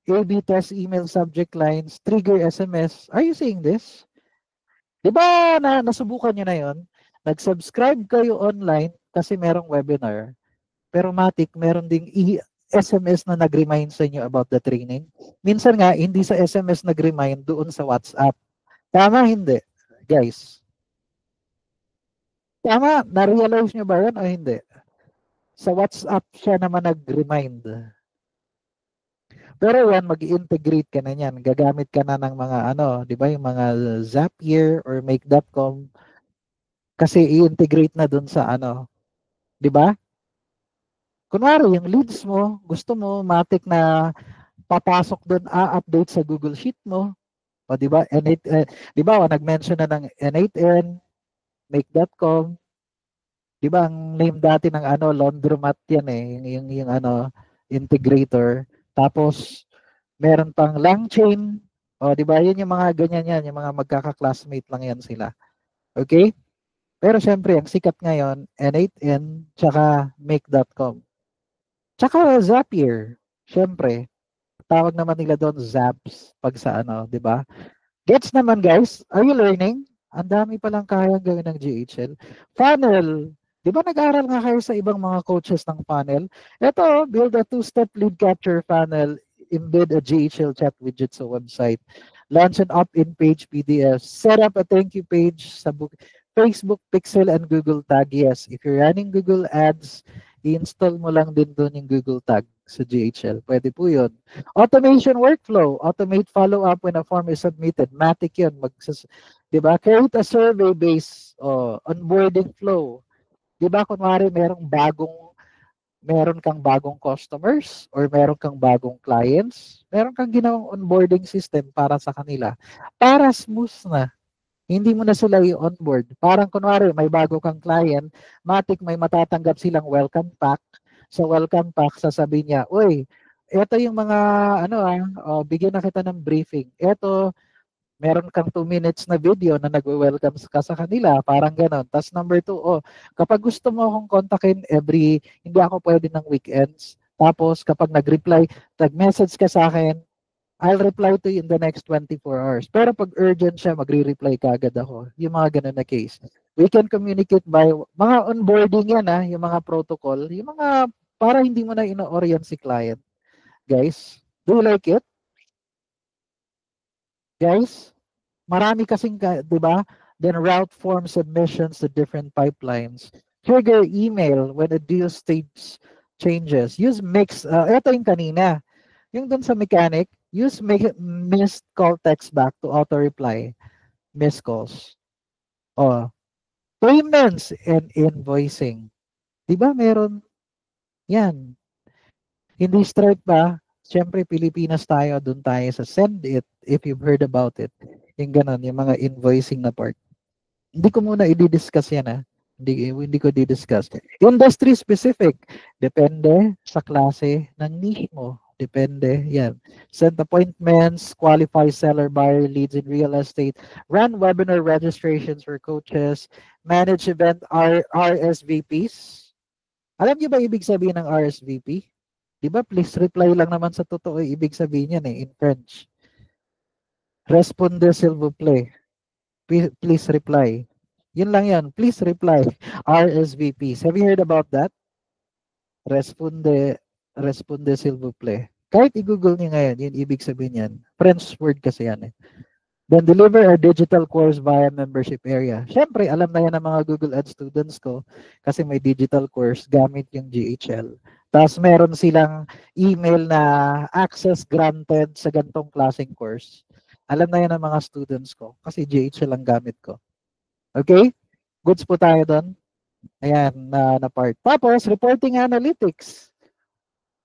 A/B test email subject lines, trigger SMS. Are you seeing this? Di ba nasubukan nyo na yon? Nag-subscribe kayo online kasi merong webinar. Pero matik, meron ding SMS na nag-remind sa inyo about the training. Minsan nga, hindi sa SMS nag-remind doon sa WhatsApp. Tama, hindi? Guys. Tama, na-realize nyo ba yan o hindi? Sa WhatsApp siya naman nag-remind. Pero yan, mag-integrate ka na yan. Gagamit ka na ng mga di ba, yung mga Zapier or Make.com kasi i-integrate na dun sa di ba? Kunwari, yung leads mo, gusto mo, matik na papasok dun, update sa Google Sheet mo. O di ba? Di ba, nag-mention na ng N8N, Make.com. Di ba, ang name dati ng laundromat yan yung integrator. Tapos, meron pang Langchain. O, di ba? Yun yung mga ganyan yan. Yung mga magkaka-classmate lang yan sila. Okay? Pero syempre, ang sikat ngayon, N8N, tsaka Make.com. Tsaka Zapier. Syempre, tawag naman nila doon Zaps pag sa di ba? Gets naman guys? Are you learning? Ang dami palang kayang gawin ng GHL. Funnel. Di ba nag-aaral nga kayo sa ibang mga coaches ng funnel? Ito, build a two-step lead capture funnel. Embed a GHL chat widget sa website. Launch an opt-in page PDF. Set up a thank you page sa Facebook Pixel and Google Tag. Yes, if you're running Google Ads, i-install mo lang din doon yung Google Tag sa GHL. Pwede po yun. Automation workflow. Automate follow-up when a form is submitted. Matic yun. Diba? Create a survey-based onboarding flow. Diba? Kunwari, meron kang bagong customers or meron kang bagong clients, meron kang ginawang onboarding system para sa kanila. Para smooth na. Hindi mo na sila i-onboard. Parang kunwari, may bago kang client, matik may matatanggap silang welcome pack. Sa welcome pack, sasabihin niya, uy, ito yung mga, bigyan na kita ng briefing. Ito, meron kang 2 minutes na video na nagwe-welcome ka sa kanila. Parang ganon. Tapos number 2, kapag gusto mo akong kontakin hindi ako pwede ng weekends. Tapos kapag nag-reply, tag-message ka sa akin, I'll reply to you in the next 24 hours. Pero pag urgent siya, magre-reply ka agad ako. Yung mga ganun na case. We can communicate by mga onboarding yan, yung mga protocol. Yung mga para hindi mo na ino-orient si client. Guys, do you like it? Guys, marami kasing, di ba? Then route form submissions to different pipelines. Trigger email when a deal stage changes. Use mix. Ito yung kanina. Yung dun sa mechanic, Use missed call text back to auto-reply missed calls. Oh, payments and invoicing. 'Di ba meron 'yan. Hindi Stripe ba? Siyempre Pilipinas tayo, doon tayo sa Send It if you've heard about it. Yung gano'n, yung mga invoicing na part. Hindi ko muna i-discuss yan Hindi ko di-discuss. Industry specific. Depende sa klase ng niche mo. Depende. Yan. Set appointments, qualify seller buyer leads in real estate, run webinar registrations for coaches, manage event RSVPs. Alam niyo ba ibig sabihin ng RSVP? Di ba please reply lang naman sa totoo ibig sabihin yan in French. Responde s'il vous plaît. Please reply. Yun lang yan. Please reply. RSVPs. Have you heard about that? Responde s'il vous plaît. Kahit i-google niyo ngayon, yun ibig sabihin yan. French word kasi yan eh. Then deliver a digital course via membership area. Siyempre, alam na yan ng mga Google Ads students ko kasi may digital course gamit yung GHL. Tapos meron silang email na access granted sa gantong klaseng course. Alam na yan ng mga students ko kasi GHL ang gamit ko. Okay? Goods po tayo doon. Ayan, na part. Tapos, reporting analytics.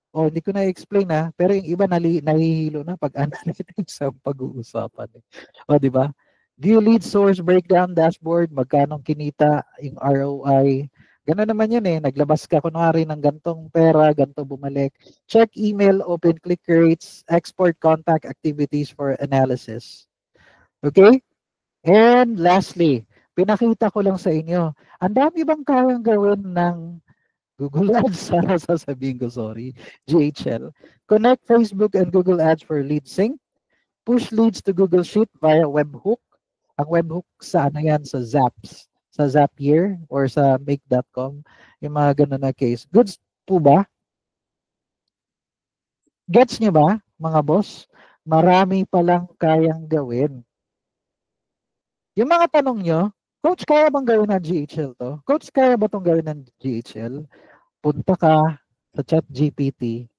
Oh, hindi ko na-explain pero yung iba nahihilo na pag analytics ang pag-uusapan. O, di ba? View lead source breakdown dashboard, magkano kinita, yung ROI. Gano'n naman yan Naglabas ka kunwari ng gantong pera, ganto bumalik. Check email, open click rates, export contact activities for analysis. Okay? And lastly, pinakita ko lang sa inyo, ang dami bang kayang gawin ng Google Ads? Sana sasabihin ko, sorry. GHL. Connect Facebook and Google Ads for lead sync. Push leads to Google Sheet via webhook. Ang webhook sa ano yan? Sa Zaps. Sa Zapier or sa make.com. Yung mga ganun na case. Goods po ba? Gets nyo ba, mga boss? Marami palang kayang gawin. Yung mga tanong nyo, Coach, kaya bang gawin ng GHL to? Coach, kaya ba itong gawin ng GHL? Punta ka sa ChatGPT.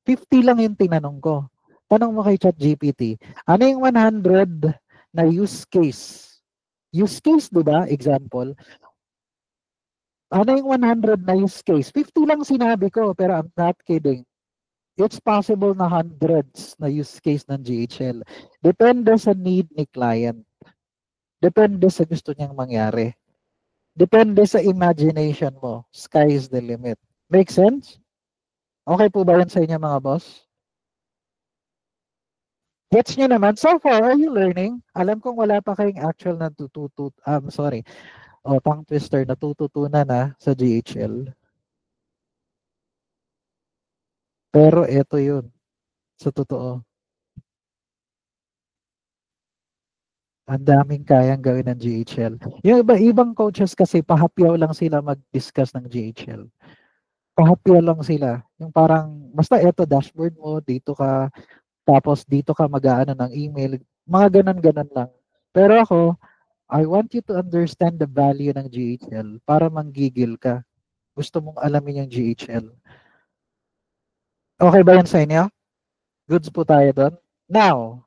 50 lang yung tinanong ko. Tanong mo kay ChatGPT, ano yung 100 na use case? Use case, di ba? Example. Ano yung 100 na use case? 50 lang sinabi ko, pero I'm not kidding. It's possible na hundreds na use case ng GHL. Depende sa need ni client. Depende sa gusto niyang mangyari. Depende sa imagination mo. Sky is the limit. Make sense? Okay po ba yan sa inyo mga boss? Gets nyo naman? So far, are you learning? Alam kong wala pa kayong actual na tongue twister na tututunan sa GHL. Pero ito yun. Sa totoo. Ang daming kayang gawin ng GHL. Yung ibang coaches kasi pahapyaw lang sila mag-discuss ng GHL. Pahapyaw lang sila. Yung parang, basta eto dashboard mo, dito ka, tapos dito ka mag-aano ng email. Mga ganon-ganon lang. Pero ako, I want you to understand the value ng GHL para manggigil ka. Gusto mong alamin yung GHL. Okay ba yan sa inyo? Goods po tayo doon. Now,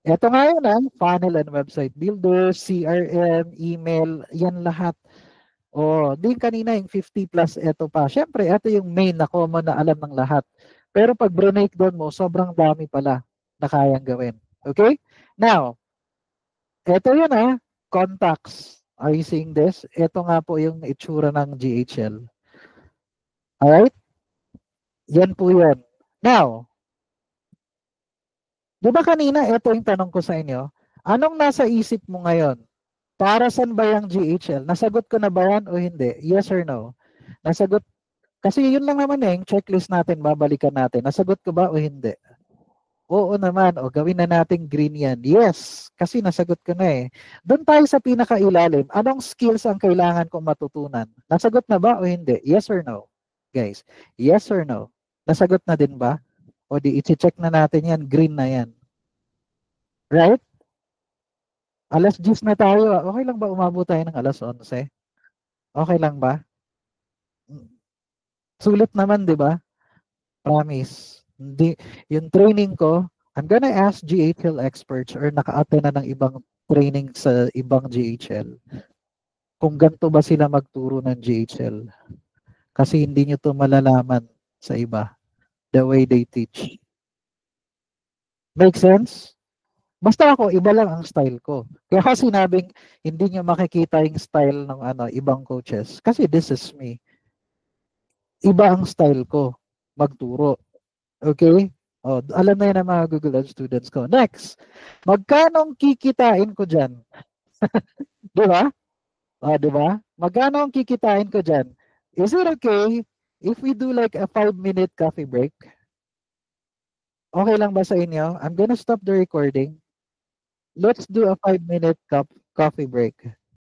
eto nga yun funnel and website builder, CRM, email, yan lahat. Di kanina yung 50 plus eto pa. Siyempre, eto yung main na common na alam ng lahat. Pero pag breakdown mo, sobrang dami pala na kayang gawin. Okay? Now, eto yun contacts. Are you seeing this? Ito nga po yung itsura ng GHL. Alright? Yan po yan. Now, di ba kanina, ito yung tanong ko sa inyo. Anong nasa isip mo ngayon? Para saan ba yung GHL? Nasagot ko na ba yan o hindi? Yes or no? Nasagot. Kasi yun lang naman yung checklist natin, babalikan natin. Nasagot ko ba o hindi? Oo naman. O gawin na natin green yan. Yes. Kasi nasagot ko na Doon tayo sa pinakailalim. Anong skills ang kailangan kong matutunan? Nasagot na ba o hindi? Yes or no? Guys, yes or no? Nasagot na din ba? O di i-check na natin yan. Green na yan. Right? Alas 10 na tayo. Okay lang ba umabot tayo ng alas 11? Okay lang ba? Sulit naman, di ba? Promise. Hindi, yung training ko, I'm gonna ask GHL experts or naka-attend na ng ibang training sa ibang GHL kung ganito ba sila magturo ng GHL. Kasi hindi nyo to malalaman sa iba, the way they teach. Make sense? Basta ako, iba lang ang style ko. Kaya ako sinabing, hindi nyo makikita yung style ng ibang coaches. Kasi this is me. Iba ang style ko magturo. Okay? O, alam na yan ang mga Google Edge students ko. Next, magkano kikitain ko dyan? Di ba? O, di ba? Magkano ang kikitain ko dyan? Is it okay if we do like a 5-minute coffee break? Okay lang ba sa inyo? I'm gonna stop the recording. Let's do a 5-minute coffee break.